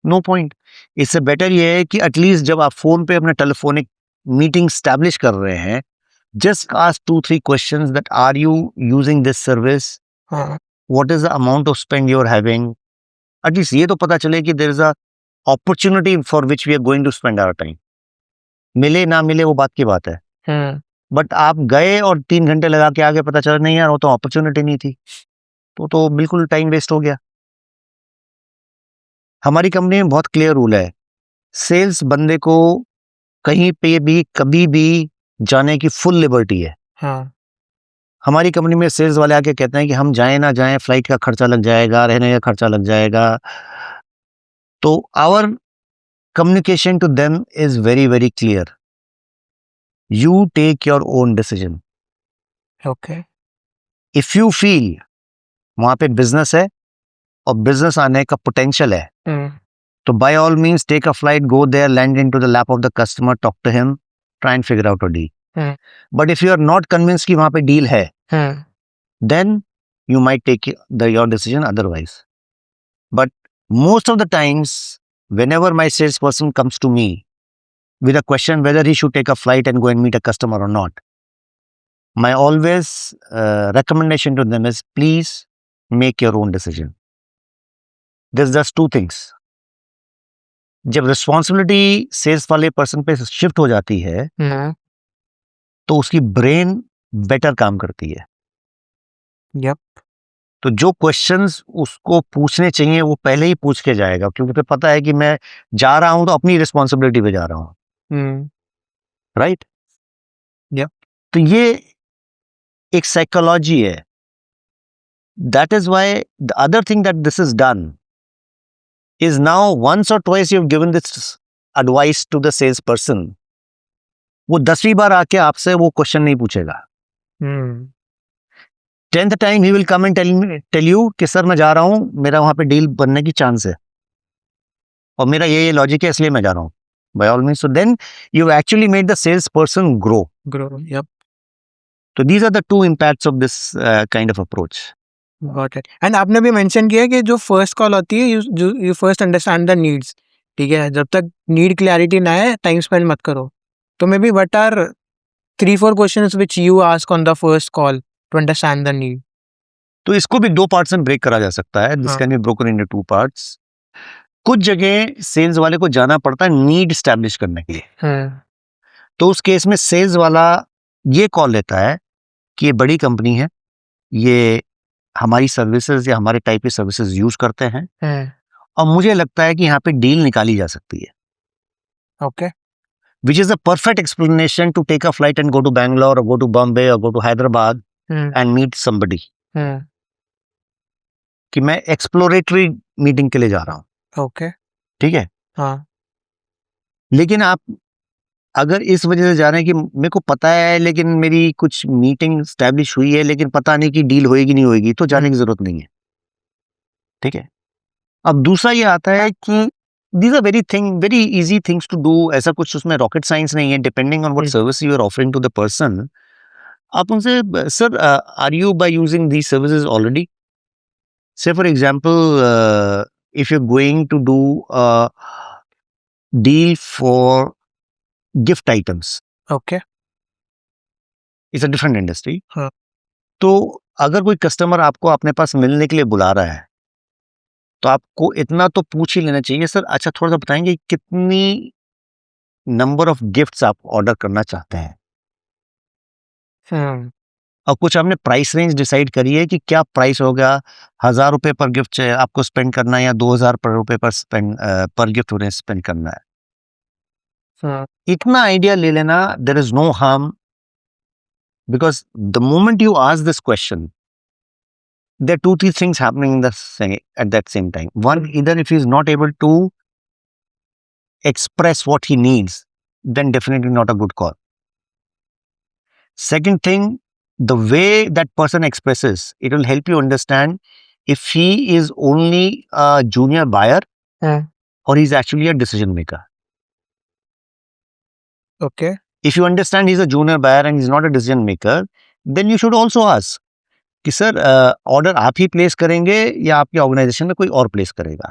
No point. इससे बेटर ये है कि एटलीस्ट जब आप फोन पे अपना टेलीफोनिक मीटिंग स्टैब्लिश कर रहे हैं, just ask 2-3 questions that are you using this service? हाँ What is the amount of spend you're having? At least ये तो पता चले कि there is a opportunity for which we are going to spend our time. मिले ना मिले वो बात की बात है, हाँ बट आप गए और 3 घंटे लगा के आगे पता चला नहीं यार वो तो अपॉर्चुनिटी नहीं थी, तो बिल्कुल टाइम वेस्ट हो गया। हमारी कंपनी में बहुत क्लियर रूल है, सेल्स बंदे को कहीं पे भी कभी भी जाने की फुल लिबर्टी है। हाँ हमारी कंपनी में सेल्स वाले आके कहते हैं कि हम जाएं ना जाएं, फ्लाइट का खर्चा लग जाएगा, रहने का खर्चा लग जाएगा। तो our communication to them is very very clear, you take your own decision. Okay if you feel वहां पे बिजनेस है और बिजनेस आने का पोटेंशियल है, तो by all means take a flight, go there, land into the lap of the customer, talk to him, try and figure out a deal. But if you are not convince कि वहां पे deal है, then you might take your decision otherwise. But most of the times, whenever my salesperson comes to me with a question whether he should take a flight and go and meet a customer or not, my always recommendation to them is please make your own decision. There's just two things. जब responsibility sales वाले person पे shift हो जाती है तो उसकी brain better काम करती है। यप तो जो क्वेश्चंस उसको पूछने चाहिए वो पहले ही पूछ के जाएगा, क्योंकि उसे पता है कि मैं जा रहा हूं तो अपनी रिस्पॉन्सिबिलिटी पे जा रहा हूं, राइट? Yep. तो ये एक साइकोलॉजी है। That is why the other thing that this is done is now once or twice you have given this advice to the sales person, वो 10वीं बार आके आपसे वो क्वेश्चन नहीं पूछेगा। 10th time he will come and tell you कि sir मैं जा रहा हूं, मेरा वहां पे डील बनने की चांस है और मेरा ये लॉजिक है इसलिए मैं जा रहा हूं। By all means, so then you actually made the sales person grow. yep तो these are the two impacts of this kind of approach. Got it. And आपने भी मेंशन किया कि जो फर्स्ट कॉल होती है you first understand the needs, ठीक है? जब तक नीड क्लैरिटी ना है टाइम स्पेंड मत करो। तो maybe what are 3-4 questions which you ask on the first call to understand the need? तो इसको भी 2 पार्ट्स में ब्रेक करा जा सकता है। दिस हाँ। Can be broken into 2 parts. कुछ जगह सेल्स वाले को जाना पड़ता है नीड स्टैब्लिश करने के लिए। तो उस केस में सेल्स वाला ये कॉल लेता है कि ये बड़ी कंपनी है, ये हमारी सर्विसेज या हमारे टाइप की सर्विसेज यूज करते हैं और मुझे लगता है कि यहाँ पे डील निकाली जा सकती है, okay which is a perfect explanation to take a flight and go to Bangalore और गो टू बॉम्बे और go to Hyderabad and meet somebody, कि मैं एक्सप्लोरेटरी मीटिंग के लिए जा रहा हूँ, ओके ठीक है? हाँ लेकिन आप अगर इस वजह से जा रहे हैं कि मेरे को पता है लेकिन मेरी कुछ मीटिंग स्टैब्लिश हुई है लेकिन पता नहीं कि डील होएगी नहीं होएगी, तो जाने की जरूरत नहीं है, ठीक है? अब दूसरा ये आता है कि these are very easy things to do, ऐसा कुछ उसमें रॉकेट साइंस नहीं है, depending on what service you are offering to the person. आप उनसे sir are you by using these services already? Say for example if you are going to do deal for gift items, okay it's a different industry. हाँ। तो अगर कोई customer आपको अपने पास मिलने के लिए बुला रहा है तो आपको इतना तो पूछ ही लेना चाहिए, सर अच्छा थोड़ा सा बताएंगे कितनी नंबर ऑफ गिफ्ट्स आप ऑर्डर करना चाहते हैं, और कुछ आपने प्राइस रेंज डिसाइड करी है कि क्या प्राइस होगा, 1000 रुपए पर गिफ्ट आपको स्पेंड करना है या 2000 रुपए पर गिफ्ट उन्हें स्पेंड करना है। इतना आइडिया ले लेना, there is no harm, because the moment you ask this question there are 2-3 things happening at that same time. One, either if he is not able to express what he needs, then definitely not a good call. Second thing, the way that person expresses, it will help you understand if he is only a junior buyer or he's actually a decision maker. Okay. If you understand he's a junior buyer and he's not a decision maker, then you should also ask कि sir order आप ही place करेंगे या आपकी organisation में कोई और place करेगा?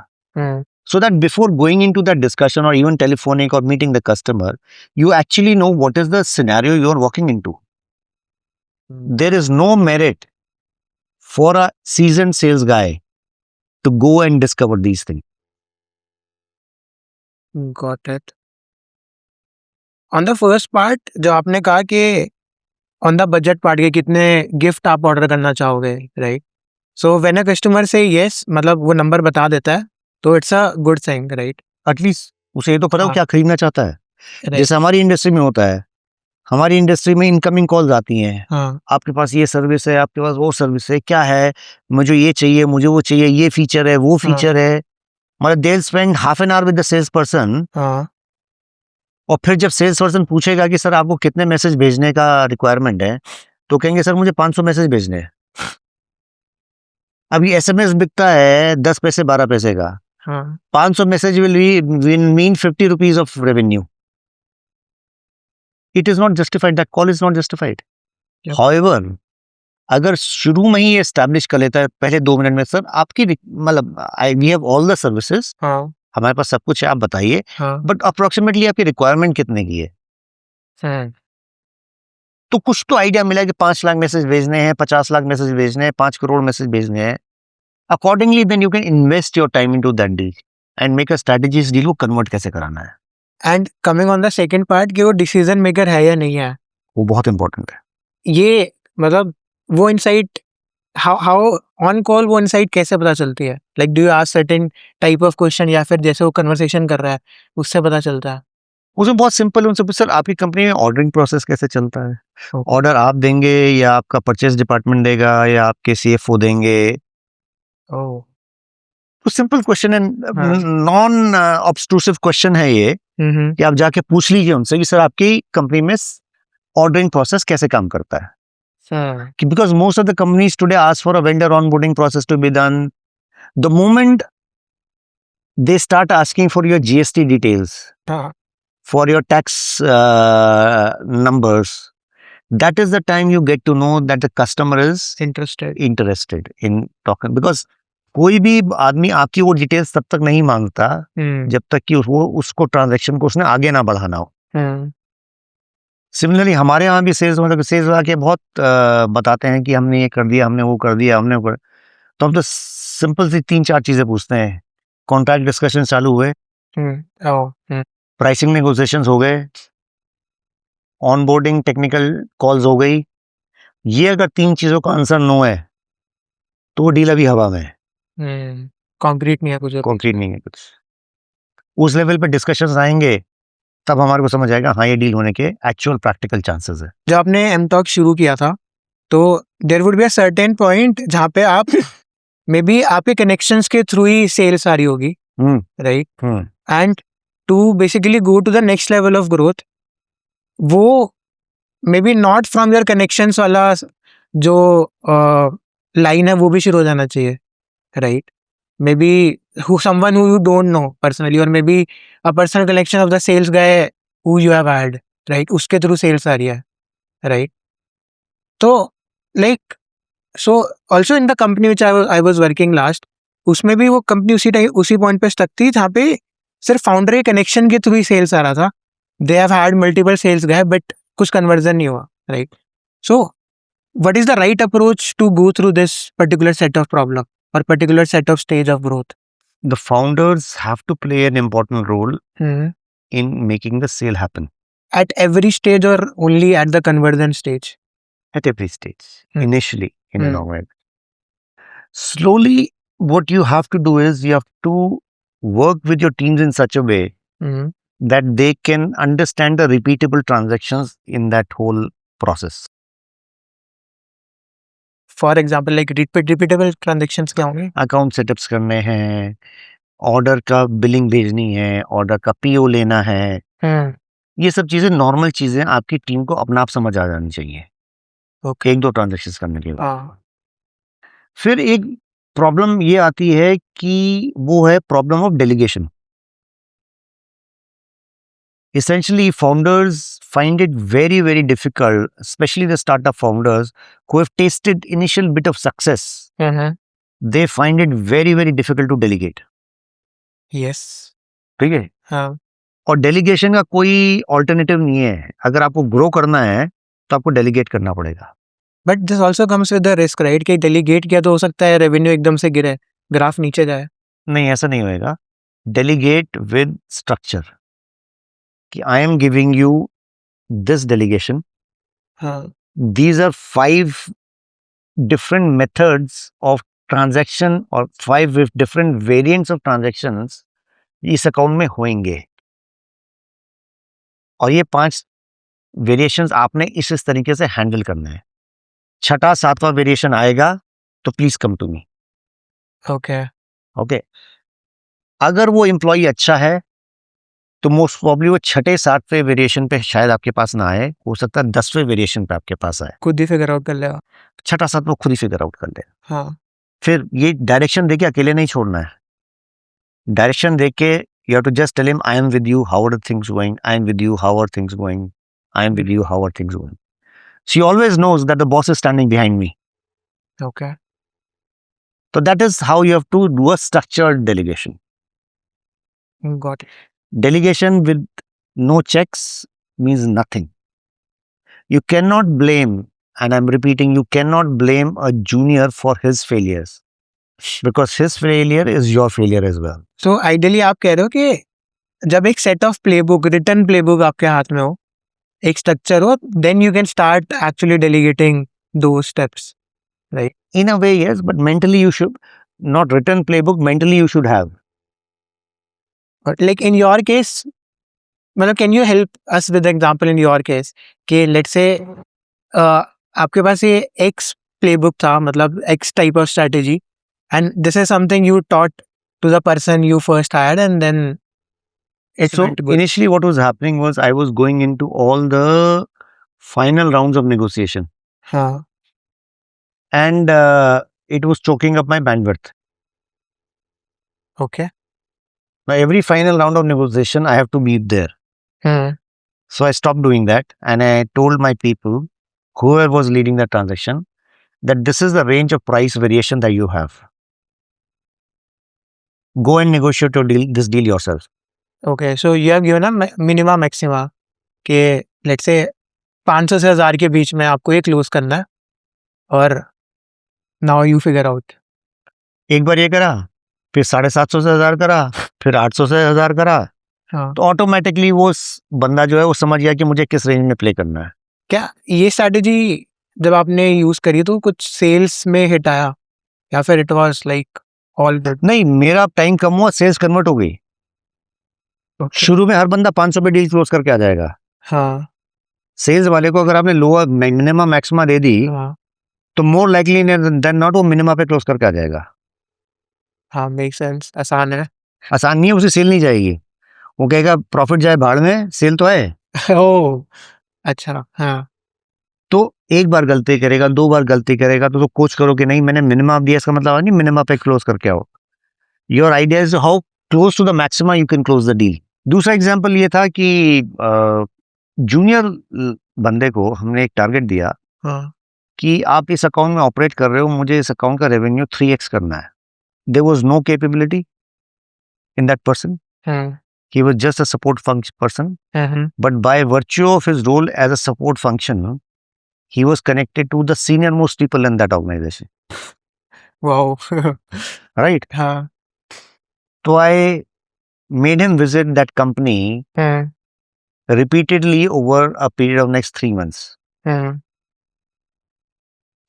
So that before going into that discussion or even telephonic or meeting the customer, you actually know what is the scenario you are walking into. There is no merit for a seasoned sales guy to go and discover these things. Got it. On the first part जो आपने कहा कि on the budget part के कितने gift आप order करना चाहोगे, right? So when a customer से यस, मतलब वो नंबर बता देता है, तो it's a good thing, right? At least उसे ये तो पता हो हाँ। क्या खरीदना चाहता है. राइट। जैसे हमारी इंडस्ट्री में होता है, हमारी इंडस्ट्री में इनकमिंग कॉल्स आती हैं, हाँ, आपके पास ये सर्विस है, आपके पास वो सर्विस है, क्या है, मुझे ये चाहिए, मुझे वो चाहिए, ये फीचर है, वो हाँ। फीचर है. मतलब they will spend half an hour with the sales person, हाँ, और फिर जब सेल्स पर्सन पूछेगा कि सर आपको कितने मैसेज भेजने का रिक्वायरमेंट है, तो कहेंगे सर मुझे 500 मैसेज भेजने हैं. अभी एसएमएस बिकता है 10 पैसे 12 पैसे का. हाँ, 500 message will mean 50 rupees of revenue. It is not justified. That call is not justified. Yep. However, अगर शुरू में ही एस्टैब्लिश कर लेता है पहले 2 मिनट में, सर आपकी मतलब we have all the services, हाँ, हमारे पास सब कुछ है, आप बताइए, हाँ, बट अप्रोक्सीमेटली आपकी रिक्वायरमेंट कितने की है. हाँ, तो कुछ तो आइडिया मिला कि 5 लाख मैसेज भेजने हैं, 50 लाख मैसेज भेजने हैं, 5 करोड़ मैसेज भेजने हैं. Accordingly then you can invest your time into that deal and make a strategy इस डील को कन्वर्ट कैसे कराना है. And coming on the second part कि वो डिसीजन मेकर है या नहीं है, वो बहुत इंपॉर्टेंट है. ये मतलब वो इनसाइट हाउ ऑन कॉल वो इनसाइट कैसे पता चलती है? Like do you ask certain type of question या फिर जैसे वो कन्वर्सेशन कर रहा है उससे पता चलता है? उसमें बहुत सिंपल है, उनसे पूछ सर आपकी कंपनी में ऑर्डरिंग प्रोसेस कैसे चलता है. Okay. ऑर्डर आप देंगे या आपका परचेज डिपार्टमेंट देगा या आपके सीएफओ देंगे. ओह, तो सिंपल क्वेश्चन है, हाँ। नॉन ऑब्स्ट्रूसिव क्वेश्चन है ये, कि आप जाके पूछ लीजिए उनसे कि सर आपकी कंपनी में ऑर्डरिंग प्रोसेस कैसे काम करता है. हाँ, Because most of the companies today ask for a vendor onboarding process to be done. The moment they start asking for your GST details, हाँ, for your tax numbers, that is the time you get to know that the customer is interested. interested in talking. Because कोई भी आदमी आपकी वो details तब तक नहीं मांगता जब तक कि वो उसको ट्रांजैक्शन को उसने आगे ना बढ़ाना हो. सिमिलरली हमारे यहाँ भी सेल्स मतलब सेल्स वाले बहुत बताते हैं कि हमने ये कर दिया, हमने वो कर दिया, हमने वो कर. तो हम तो सिंपल सी 3-4 चीजें पूछते हैं. कॉन्ट्रैक्ट डिस्कशन चालू हुए, प्राइसिंग नेगोशिएशंस हो गए, ऑनबोर्डिंग टेक्निकल कॉल्स हो गई. ये अगर 3 चीजों का आंसर नो है तो वो डील अभी हवा में है, कॉन्क्रीट नहीं है कुछ। कॉन्क्रीट नहीं है कुछ. उस लेवल पे डिस्कशंस आएंगे तब हमारे को समझ आएगा हाँ ये डील होने के एक्चुअल प्रैक्टिकल चांसेस है. जब आपने एम टॉक शुरू किया था तो there would be a certain point जहाँ पे आप मे बी आपके कनेक्शंस के थ्रू ही सेल्स आ रही होगी, right? And to basically go to the next level of growth, वो may be not from your connections वाला जो लाइन है वो भी शुरू हो जाना चाहिए, right? May B someone who you don't know personally, or maybe a personal connection of the sales guy who you have had, right? उसके थ्रू सेल्स आ रही है, right? तो like so also in the company which I was working last, उसमें भी वो company उसी point पे स्टक थी जहाँ पे सिर्फ फाउंडर के कनेक्शन के थ्रू ही सेल्स आ रहा था. They have had multiple sales गए बट कुछ कन्वर्जन नहीं हुआ, right? So what is the right approach to go through this particular set of problem or particular set of stage of growth? The founders have to play an important role in making the sale happen. At every stage or only at the conversion stage? At every stage, initially in an organization. Slowly, what you have to do is you have to work with your teams in such a way that they can understand the repeatable transactions in that whole process. For example like repeatable transactions क्या होंगे? Account setups करने हैं, order का billing भेजनी है, order का PO लेना है. ये सब चीजें नॉर्मल चीजें आपकी टीम को अपना आप समझ आ जानी चाहिए. ओके. 1-2 ट्रांजेक्शंस करने के बाद फिर एक प्रॉब्लम ये आती है कि वो है problem of delegation. Essentially, founders find it very, very difficult, especially the startup founders who have tasted initial bit of success. They find it very, very difficult to delegate. Yes. ठीक है। हाँ. और डेलीगेशन का कोई alternative नहीं है। अगर आपको ग्रो करना है तो आपको डेलीगेट करना पड़ेगा। But this also comes with the risk, right? कि delegate किया तो हो सकता है revenue एकदम से गिरे, ग्राफ नीचे जाए. नहीं, ऐसा नहीं होएगा। डेलीगेट विद स्ट्रक्चर कि I am giving you this delegation, हाँ. these are 5 different methods of transaction or 5 different variants of transactions इस अकाउंट में होंगे और ये 5 वेरिएशंस आपने इस तरीके से हैंडल करना है। छठा 7वां वेरिएशन आएगा तो please come to me. Okay. Okay, अगर वो एम्प्लॉय अच्छा है तो मोस्ट प्रॉब्ली वो छठे 7वें वेरिएशन पे शायद आपके पास ना आए, हो सकता है 10वें वेरिएशन पे आपके पास आए। खुद ही फिगर आउट कर लेगा. छठा 7वां खुद ही फिगर आउट कर ले। हाँ. फिर ये डायरेक्शन देके अकेले नहीं छोड़ना है। डायरेक्शन देके you have to just tell him, I am with you, how are things going? I am with you, how are things going? I am with you, how are things going? She always knows that the boss is standing behind me. Okay. So that is how you have to do a structured delegation. Got it. Delegation with no checks means nothing. You cannot blame, and I'm repeating, you cannot blame a junior for his failures because his failure is your failure as well. So ideally आप कह रहे हो कि जब एक set of playbook, written playbook आपके हाथ में हो, एक structure हो, then you can start actually delegating those steps, right? In a way, yes, but mentally you should, not written playbook, mentally you should have. But like in your case, मतलब can you help us with the example in your case कि let's say आपके पास ये X playbook था, मतलब X type of strategy, and this is something you taught to the person you first hired, and then it So went good. initially what was happening was I was going into all the final rounds of negotiation हाँ. and it was choking up my bandwidth. Okay. Now every final round of negotiation I have to be there. Hmm. So I stopped doing that and I told my people, whoever was leading the transaction, that this is the range of price variation that you have. Go and negotiate your deal, this deal yourself. Okay, so you have given a minima maxima कि let's say 500 से 1000 के बीच में आपको ये close करना है और now you figure out. एक बार ये करा, फिर 750 से 1000 करा, फिर 800 से 1000 करा, हाँ. तो ऑटोमेटिकली वो बंदा जो है वो समझ गया कि मुझे किस रेंज में प्ले करना है। क्या ये स्ट्रैटेजी जब आपने यूज करी तो कुछ सेल्स में हिट आया या फिर it was like all good? नहीं, मेरा टाइम कम हुआ, सेल्स कन्वर्ट हो गई। शुरू में हर बंदा 500 पे डील क्लोज करके आ जाएगा। हाँ. सेल्स वाले को अगर आपने लोअर मिनिमम मैक्सिमा दे दी हाँ. तो मोर लाइकली देन नॉट वो मिनिमम पे क्लोज करके आ जाएगा। हाँ, मेक सेंस. आसान है. आसान नहीं है, उसे सेल नहीं जाएगी। वो कहेगा प्रॉफिट जाए भाड़ में, सेल तो है। ओह, अच्छा. हाँ. तो एक बार गलती करेगा, 2 बार गलती करेगा तो कोच करो कि नहीं मैंने मिनिमम दिया, इसका मतलब नहीं मिनिमम पे क्लोज करके आओ। Your idea is how close to the maximum you can close the deal. दूसरा एग्जांपल ये था कि जूनियर बंदे को हमने एक टारगेट दिया हाँ. कि आप इस अकाउंट में ऑपरेट कर रहे हो, मुझे इस अकाउंट का रेवेन्यू 3x करना है। There was no capability in that person, हाँ. He was just a support person, हाँ. but by virtue of his role as a support function, he was connected to the senior most people in that organization, wow. right? हाँ. So I made him visit that company हाँ. repeatedly over a period of next 3 months, हाँ.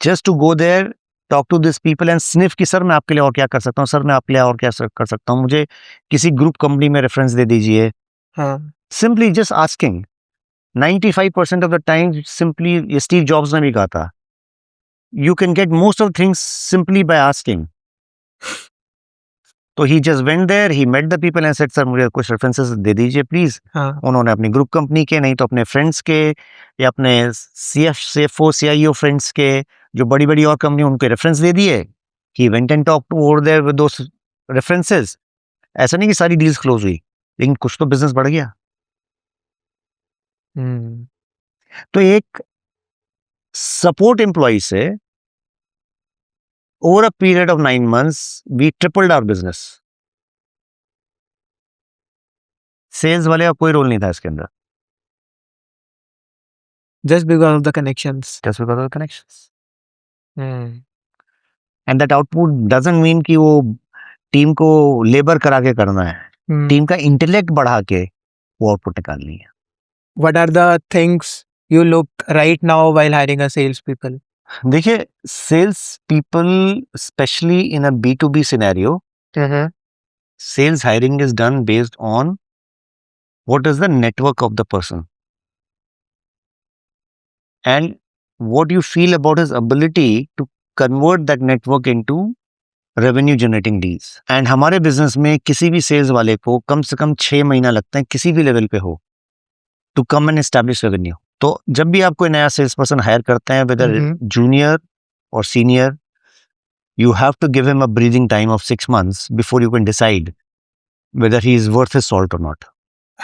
just to go there, talk to these people and sniff कि sir मैं आपके लिए और क्या कर सकता हूँ, सर मैं आपके लिए और क्या कर सकता हूँ, मुझे किसी ग्रुप कंपनी में रेफरेंस दे दीजिए। हाँ. Simply just asking. 95% of the time, simply, Steve Jobs ने भी कहा था, you can get most of things simply by asking. तो he just went there, he met the people and said, sir मुझे कुछ रेफरेंसेस दे दीजिए प्लीज। हाँ. उन्होंने अपनी ग्रुप कंपनी के, नहीं तो अपने फ्रेंड्स के या अपने CFO CIO फ्रेंड्स के, जो बड़ी बड़ी और कंपनी, उनके रेफरेंस दे दिए। he went and talked over there with those references. ऐसा नहीं कि सारी डील्स क्लोज हुई, लेकिन कुछ तो बिजनेस बढ़ गया। तो एक सपोर्ट एम्प्लॉय से over a period of 9 months we tripled our business. Sales वाले का कोई रोल नहीं था इसके अंदर, Just because of the connections. Just because of connections. Hmm. And that output doesn't mean कि वो टीम को लेबर करा के करना है, Hmm. टीम का इंटेलेक्ट बढ़ा के वो आउटपुट निकालनी है। What are the things you look right now while hiring a salespeople? देखिए, sales people specially in a B2B scenario, Mm-hmm. sales hiring is done based on what is the network of the person and what you feel about his ability to convert that network into revenue generating deals. And हमारे business में किसी भी sales वाले को कम से कम 6 महीना लगता है किसी भी लेवल पे हो to come and establish revenue. तो जब भी आप कोई नया सेल्स पर्सन हायर करते हैं वेदर जूनियर और senior, you have to give him a breathing time of 6 months before you can decide whether he is worth his salt or not.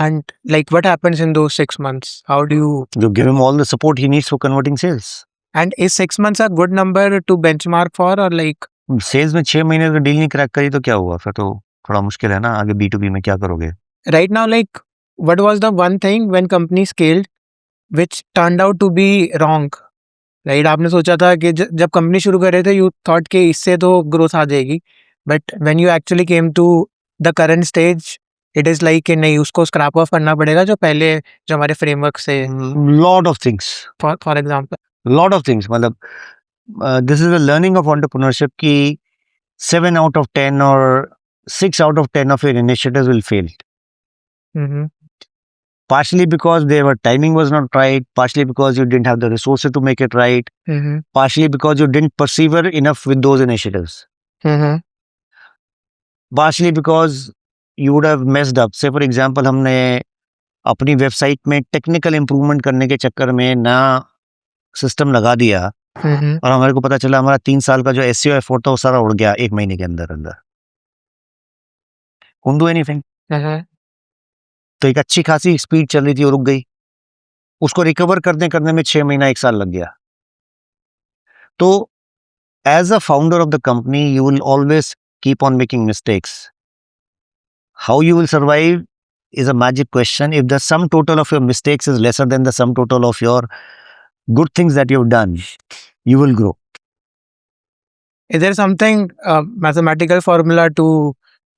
And like, what happens in those 6 months? How do you? You give him all the support he needs for converting sales. And is 6 months a good number to benchmark for, or like? Sales में 6 महीने का deal नहीं crack करी तो क्या हुआ, फिर तो थोड़ा मुश्किल है ना, आगे B2B में क्या करोगे। Right now, like, what was the one thing when company scaled which turned out to be wrong? Right? आपने सोचा था कि जब कंपनी शुरू कर रहे थे you thought कि इससे तो ग्रोथ आ जाएगी, but when you actually came to the current stage, it is like कि नहीं, उसको scrap off करना पड़ेगा जो पहले जो हमारे framework से, Lot of things, for example. lot of things, मतलब this is a learning of entrepreneurship कि 7 out of 10 or 6 out of 10 of your initiatives will fail. Mm-hmm. Partially because their timing was not right, partially because you didn't have the resources to make it right, Mm-hmm. partially because you didn't persevere enough with those initiatives, Mm-hmm. partially because you would have messed up. Say for example, हमने अपनी website में technical improvement करने के चक्कर में ना system लगा दिया Mm-hmm. और हमारे को पता चला हमारा 3 साल का जो SEO एफर्ट था वो सारा उड़ गया 1 महीने के अंदर अंदर। Couldn't do anything. Mm-hmm. तो एक अच्छी खासी स्पीड चल रही थी और रुक गई, उसको रिकवर करने में 6 महीना 1 साल लग गया। तो as a founder of the company you will always keep on making mistakes. How you will survive is a magic question. If the sum total of your mistakes is lesser than the sum total of your good things that you've done, you will grow. Is there something mathematical formula to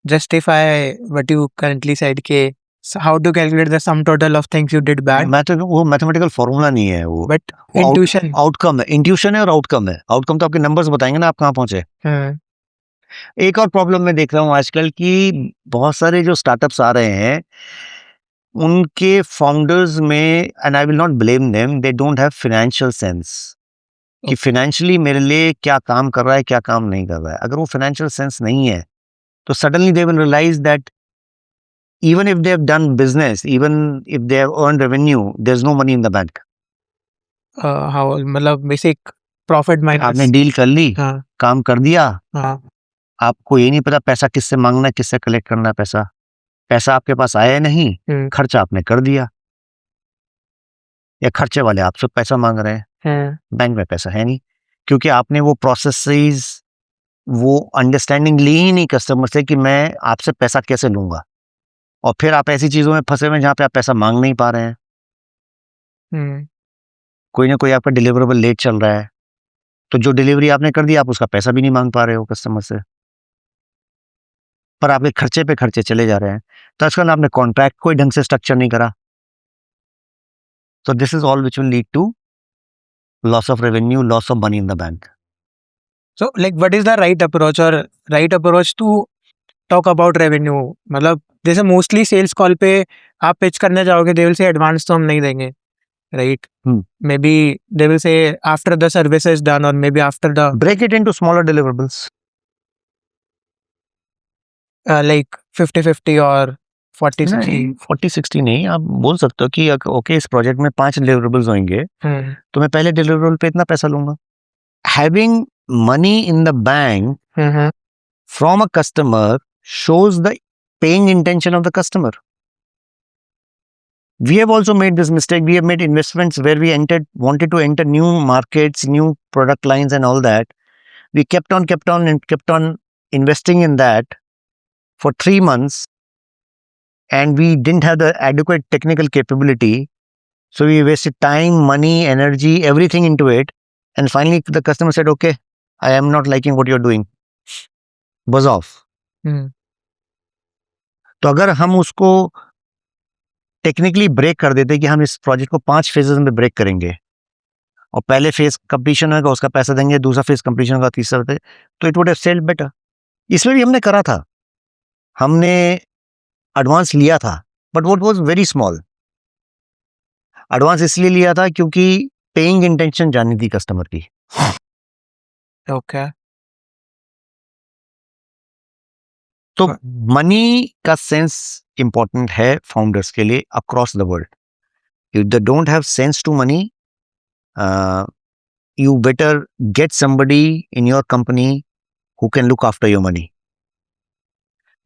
justify what you currently said? How to calculate the sum total of things you did bad? वो mathematical formula नहीं है, वो But intuition. Outcome है, intuition है और outcome है। Outcome तो आपके नंबर्स बताएंगे ना आप कहाँ पहुंचे। एक और प्रॉब्लम मैं देख रहा हूँ आजकल कि बहुत सारे जो स्टार्टअप्स आ रहे हैं उनके फाउंडर्स में, and I will not blame them, they don't have financial sense कि फाइनेंशियली मेरे लिए क्या काम कर रहा है क्या काम नहीं कर रहा है। अगर वो फाइनेंशियल सेंस नहीं है तो suddenly they will realise that even if they have done business, even if they have earned revenue, there's no money in the bank. How मतलब basic profit minus. आपने डील कर ली, हाँ, काम कर दिया, हाँ, आपको ये नहीं पता पैसा किससे मांगना है, किससे कलेक्ट करना है पैसा। पैसा आपके पास आया नहीं, खर्चा आपने कर दिया, या खर्चे वाले आपसे पैसा मांग रहे हैं, बैंक में पैसा है नहीं, क्योंकि आपने वो प्रोसेसेस, वो अंडरस्टैंडिंग ली ही नहीं कस्टमर से कि मैं आपसे पैसा कैसे लूंगा। और फिर आप ऐसी चीजों में फंसे हुए जहां पे आप पैसा मांग नहीं पा रहे हैं। कोई ना कोई आपका डिलीवरेबल लेट चल रहा है, तो जो डिलीवरी आपने कर दी आप उसका पैसा भी नहीं मांग पा रहे हो कस्टमर से, पर आपके खर्चे पे खर्चे चले जा रहे हैं। तो आजकल आपने कॉन्ट्रैक्ट कोई ढंग से स्ट्रक्चर नहीं करा। तो this is all which will lead to loss of revenue, loss of money in the bank. So like what is the right approach to talk about revenue? मतलब जैसे मोस्टली सेल्स कॉल पे आप pitch करने जाओगे, दे will से advance तो हम नहीं देंगे, right? May be they will say after the service is done, or may be after the break it into smaller deliverables, like 50-50 or 40-60। 40-60 नहीं, आप बोल सकते हो कि ओके इस प्रोजेक्ट में 5 डिलीवरेबल्स होंगे तो मैं पहले डिलीवरेबल पे इतना पैसा लूंगा। Having money in the bank from a customer shows the paying intention of the customer. We have also made this mistake. We have made investments where we wanted to enter new markets, new product lines and all that. We kept on investing in that for 3 months. and we didn't have the adequate technical capability. So we wasted time, money, energy, everything into it. And finally, the customer said, okay, I am not liking what you're doing. Buzz off. तो अगर हम उसको technically break कर देते कि हम इस project को 5 फेजेस में ब्रेक करेंगे और पहले फेज कंप्लीशन होगा उसका पैसा देंगे, दूसरा फेज कंप्लीशन होगा, तीसरा, तो it would have sailed better. इसमें भी हमने करा था, हमने एडवांस लिया था, but what was very small. Advance इसलिए लिया था क्योंकि पेइंग इंटेंशन जाननी थी कस्टमर की. Okay. तो मनी का सेंस इंपॉर्टेंट है फाउंडर्स के लिए across the world. If they don't have sense to money, you better get somebody in your company who can look after your money.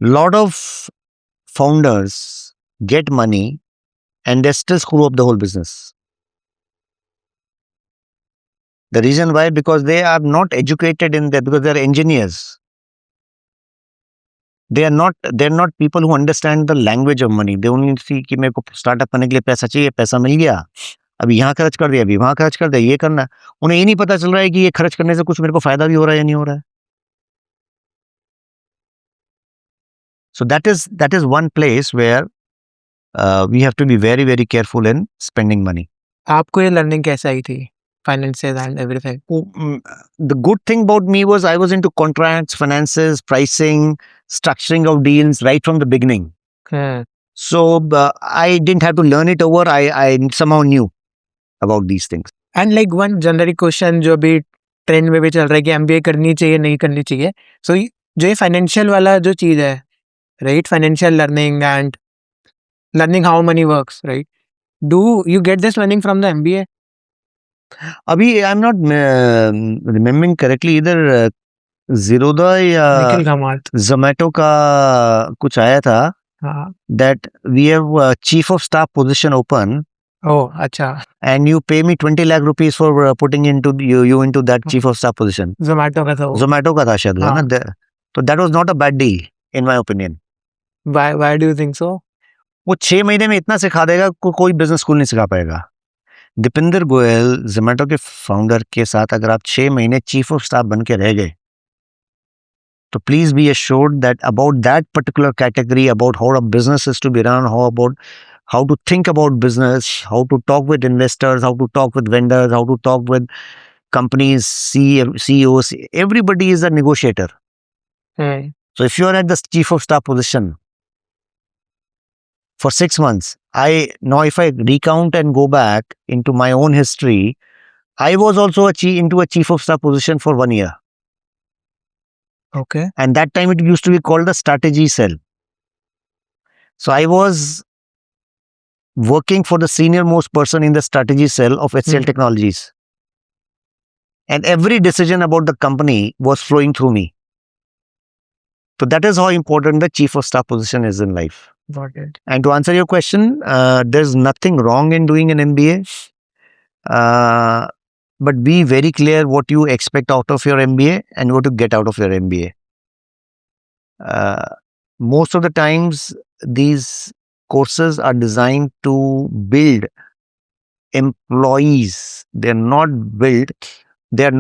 Lot of founders get money and they still screw up the whole business. The reason why, because they are not educated in that, because they are engineers. They're not people who understand the language of money. They only see कि मेरे को startup करने के लिए पैसा चाहिए, पैसा मिल गया, अभी यहाँ खर्च कर दिया, अभी वहाँ खर्च कर दिया, ये करना. उन्हें ये नहीं पता चल रहा है कि ये खर्च करने से कुछ मेरे को फायदा भी हो रहा है या नहीं हो रहा है. So that is one place where we have to be very, very careful in spending money. आपको ये लर्निंग कैसे आई थी? Finances and everything. The good thing about me was I was into contracts, finances, pricing, structuring of deals right from the beginning. So I didn't have to learn it over. I somehow knew about these things. And like one generic question जो अभी trend में भी चल रहा है कि MBA करनी चाहिए नहीं करनी चाहिए. So जो ये फाइनेंशियल वाला जो चीज़ है, right? Financial learning and learning how money works, right? Do you get this learning from the MBA? अभी I am not remembering correctly, इधर जीरोदा या निखिल कामत. जोमेटो का कुछ आया था हाँ. that we have a chief of staff position open Oh, अच्छा. and you pay me 20 lakh rupees for putting into you into that chief of staff position. Zomato का था वो. Zomato का था शायद वो, हाँ. ना. तो that was not a bad deal in my opinion. Why do you think so? वो 6 महीने में इतना सिखा देगा कोई बिजनेस स्कूल नहीं सिखा पाएगा. दीपेंद्र गोयल जोमेटो के फाउंडर के साथ अगर आप 6 महीने चीफ ऑफ स्टाफ बन के रह गए, तो please be assured that about that particular category, about how a business is to be run, how to think about business, how to talk with investors, how to talk with vendors, how to talk with companies, CEOs, everybody is a negotiator. So if you are at the chief of staff position for 6 months, if I recount and go back into my own history, I was also into a chief of staff position for 1 year. Okay. And that time it used to be called the strategy cell. So I was working for the senior most person in the strategy cell of HCL Technologies. And every decision about the company was flowing through me. So that is how important the chief of staff position is in life. Got it. And to answer your question, there's nothing wrong in doing an MBA. But be very clear what you expect out of your MBA and what you get out of your MBA. Most of the times, these courses are designed to build employees. They are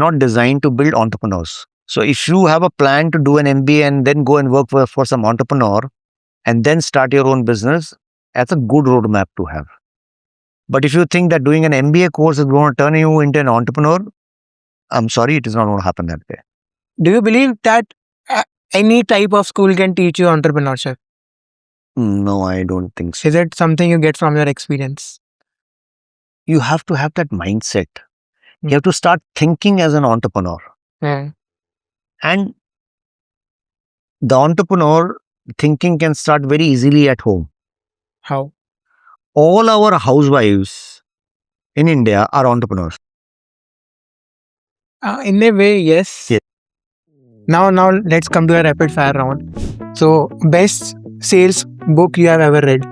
not designed to build entrepreneurs. So if you have a plan to do an MBA and then go and work for some entrepreneur and then start your own business, that's a good roadmap to have. But if you think that doing an MBA course is going to turn you into an entrepreneur, I'm sorry, it is not going to happen that way. Do you believe that any type of school can teach you entrepreneurship? No, I don't think so. Is it something you get from your experience? You have to have that mindset. You have to start thinking as an entrepreneur. And the entrepreneur thinking can start very easily at home. How? All our housewives in India are entrepreneurs. In a way, yes. Yes. Now let's come to a rapid fire round. So, best sales book you have ever read?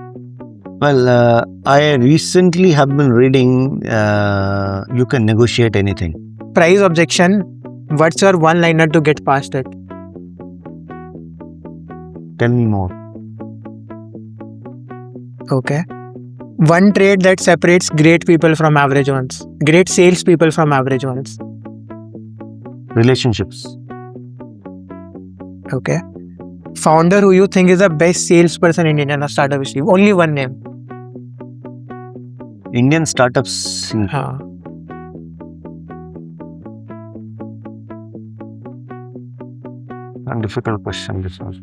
Well, I recently have been reading You Can Negotiate Anything. Price objection. What's your one-liner to get past it? Tell me more. Okay. One trait that separates great people from average ones. Great salespeople from average ones. Relationships. Okay. Founder who you think is the best salesperson in India, startup history. Only one name. Indian startups. Huh. A difficult question. This was.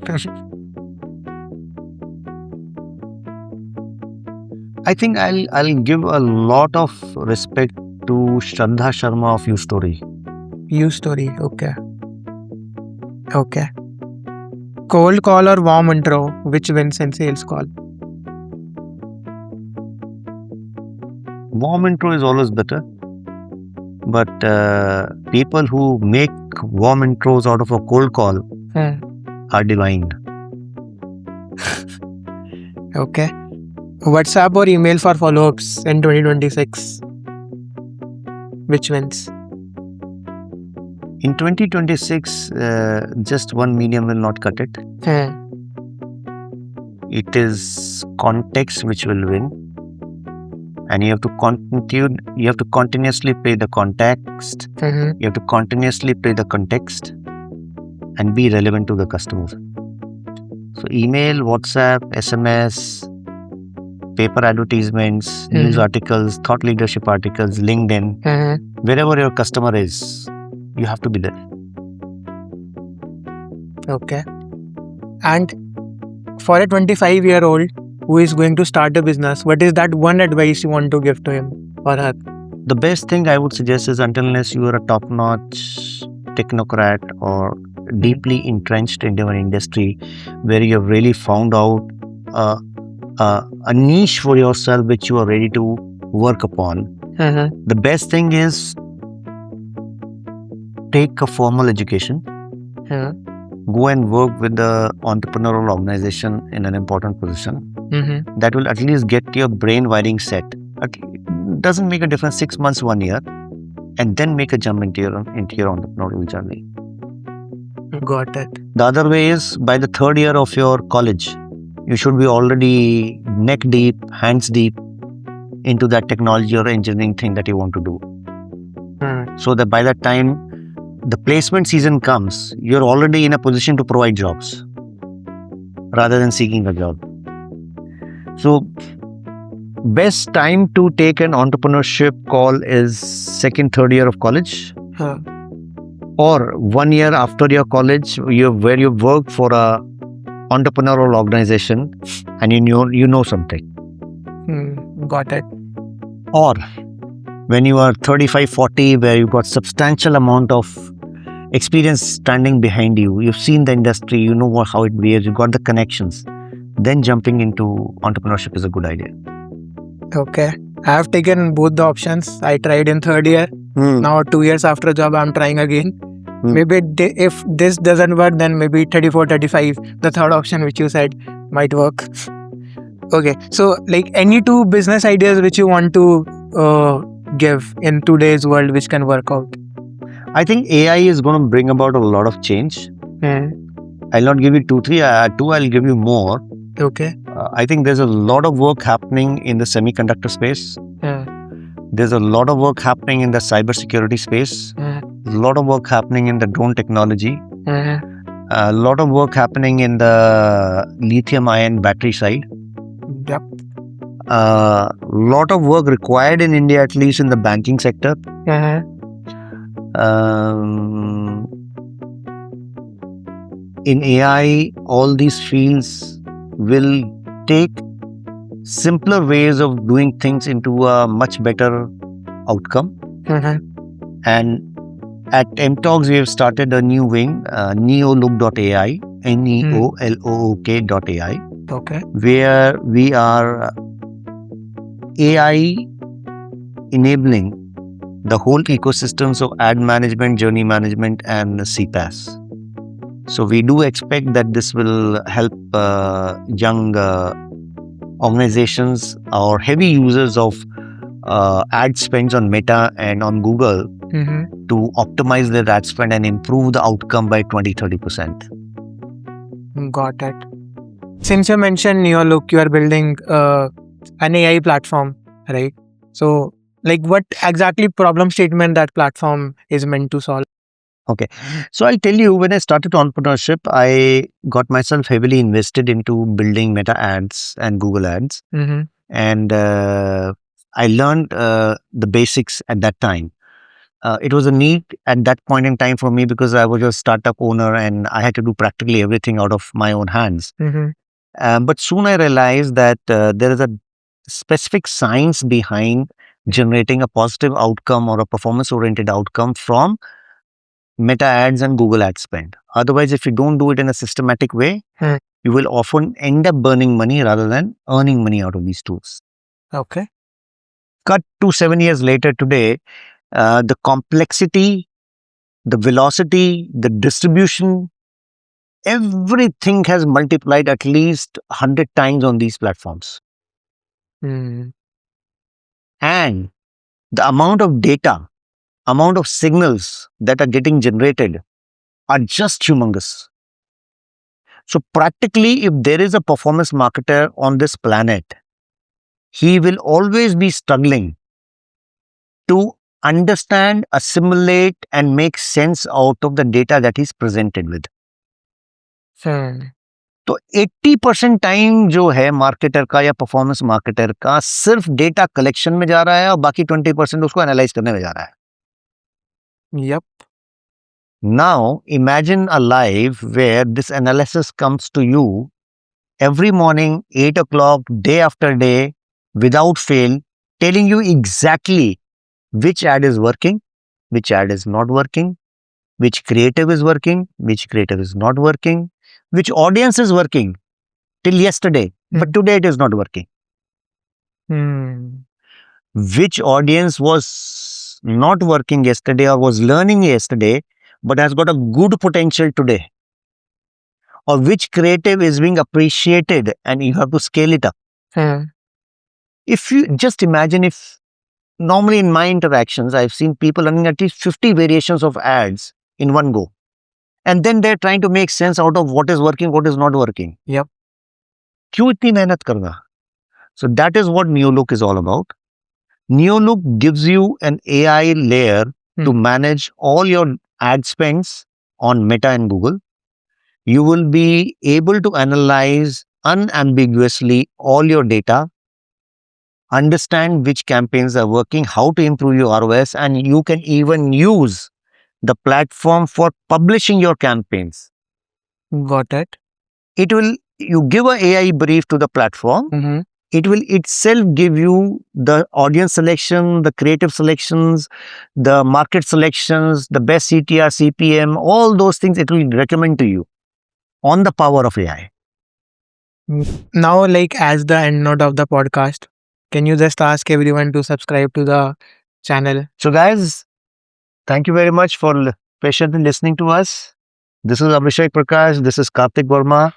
I think I'll give a lot of respect to Shraddha Sharma of YouStory. YouStory. Okay. Okay. Cold call or warm intro, which wins in sales call? Warm intro is always better, but people who make warm intros out of a cold call are divine. Okay. WhatsApp or email for follow-ups in 2026? Which wins? In 2026, just one medium will not cut it. It is context which will win, and you have to continuously play the context. You have to continuously play the context and be relevant to the customer. So email, WhatsApp, SMS, paper advertisements, news articles, thought leadership articles, LinkedIn, wherever your customer is, you have to be there. Okay. And for a 25-year-old who is going to start a business, what is that one advice you want to give to him or her? The best thing I would suggest is, unless you are a top-notch technocrat or deeply entrenched in your industry where you have really found out a niche for yourself which you are ready to work upon, the best thing is take a formal education, go and work with the entrepreneurial organization in an important position. That will at least get your brain wiring set. It doesn't make a difference 6 months, 1 year, and then make a jump into your entrepreneurial journey. Got it. The other way is, by the 3rd year of your college, you should be already neck deep, hands deep into that technology or engineering thing that you want to do. So that by that time the placement season comes, you're already in a position to provide jobs rather than seeking a job. So best time to take an entrepreneurship call is 2nd, 3rd year of college, or 1 year after your college, where you work for a entrepreneurial organization and you know something. Got it. Or when you are 35, 40, where you've got substantial amount of experience standing behind you, you've seen the industry, you know how it behaves, you've got the connections, then jumping into entrepreneurship is a good idea. Okay. I have taken both the options. I tried in 3rd year. Now 2 years after job, I'm trying again. Maybe if this doesn't work, then maybe 34, 35, the third option which you said might work. Okay. So like any 2 business ideas which you want to give in today's world which can work out? I think AI is going to bring about a lot of change. I'll not give you 2, 3, 2, I'll give you more. Okay. I think there's a lot of work happening in the semiconductor space. There's a lot of work happening in the cybersecurity space. A lot of work happening in the drone technology. A lot of work happening in the lithium-ion battery side. Yep. A lot of work required in India, at least in the banking sector. In AI, all these fields will take simpler ways of doing things into a much better outcome. And at MTalks, we have started a new wing, neolook.ai, neolook.ai, Okay. where we are AI enabling the whole ecosystems of ad management, journey management, and CPaaS. So we do expect that this will help young organizations or heavy users of ad spends on Meta and on Google to optimize their ad spend and improve the outcome by 20-30%. Got it. Since you mentioned Neolook, you are building an AI platform, right? So, like, what exactly problem statement that platform is meant to solve? So I'll tell you, when I started entrepreneurship, I got myself heavily invested into building Meta ads and Google ads. Mm-hmm. And I learned the basics at that time. It was a need at that point in time for me because I was a startup owner and I had to do practically everything out of my own hands. Mm-hmm. But soon I realized that there is a specific science behind generating a positive outcome or a performance oriented outcome from Meta ads and Google ad spend. Otherwise, if you don't do it in a systematic way, Hmm. you will often end up burning money rather than earning money out of these tools. Okay. Cut to 7 years later today, the complexity, the velocity, the distribution, everything has multiplied at least 100 times on these platforms. Mm. And the amount of data, amount of signals that are getting generated are just humongous. So practically, if there is a performance marketer on this planet, he will always be struggling to understand, assimilate, and make sense out of the data that he's presented with. Hmm. तो 80% time जो है marketer का या performance marketer का सिर्फ data collection में जा रहा है और बाकी 20% उसको एनालाइज करने में जा रहा है. Yep. Now imagine a life where this analysis comes to you every morning, 8 o'clock, day after day, without fail, telling you exactly which ad is working, which ad is not working, which creative is working, which creative is not working, which audience is working till yesterday, but today it is not working. Hmm. Which audience was not working yesterday or was learning yesterday, but has got a good potential today. Or which creative is being appreciated and you have to scale it up. Hmm. If you just imagine, if normally in my interactions, I've seen people running at least 50 variations of ads in one go. And then they're trying to make sense out of what is working, what is not working. Yep. क्यों इतनी मेहनत करना? So that is what Neolook is all about. Neolook gives you an AI layer to manage all your ad spends on Meta and Google. You will be able to analyze unambiguously all your data, understand which campaigns are working, how to improve your ROS, and you can even use the platform for publishing your campaigns. Got it. It will, you give a AI brief to the platform, Mm-hmm. it will itself give you the audience selection, the creative selections, the market selections, the best CTR, CPM, all those things it will recommend to you on the power of AI. Now, like, as the end note of the podcast, can you just ask everyone to subscribe to the channel? So guys, thank you very much for patiently listening to us. This is Abhishek Prakash, this is Karthik Verma,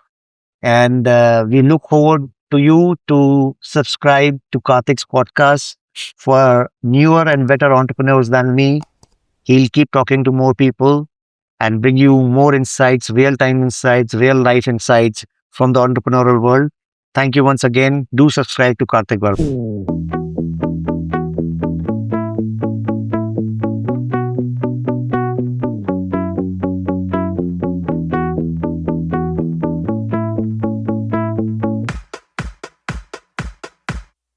and we look forward to you to subscribe to Karthik's podcast for newer and better entrepreneurs than me. He'll keep talking to more people and bring you more insights, real-time insights, real-life insights from the entrepreneurial world. Thank you once again. Do subscribe to Karthik Verma.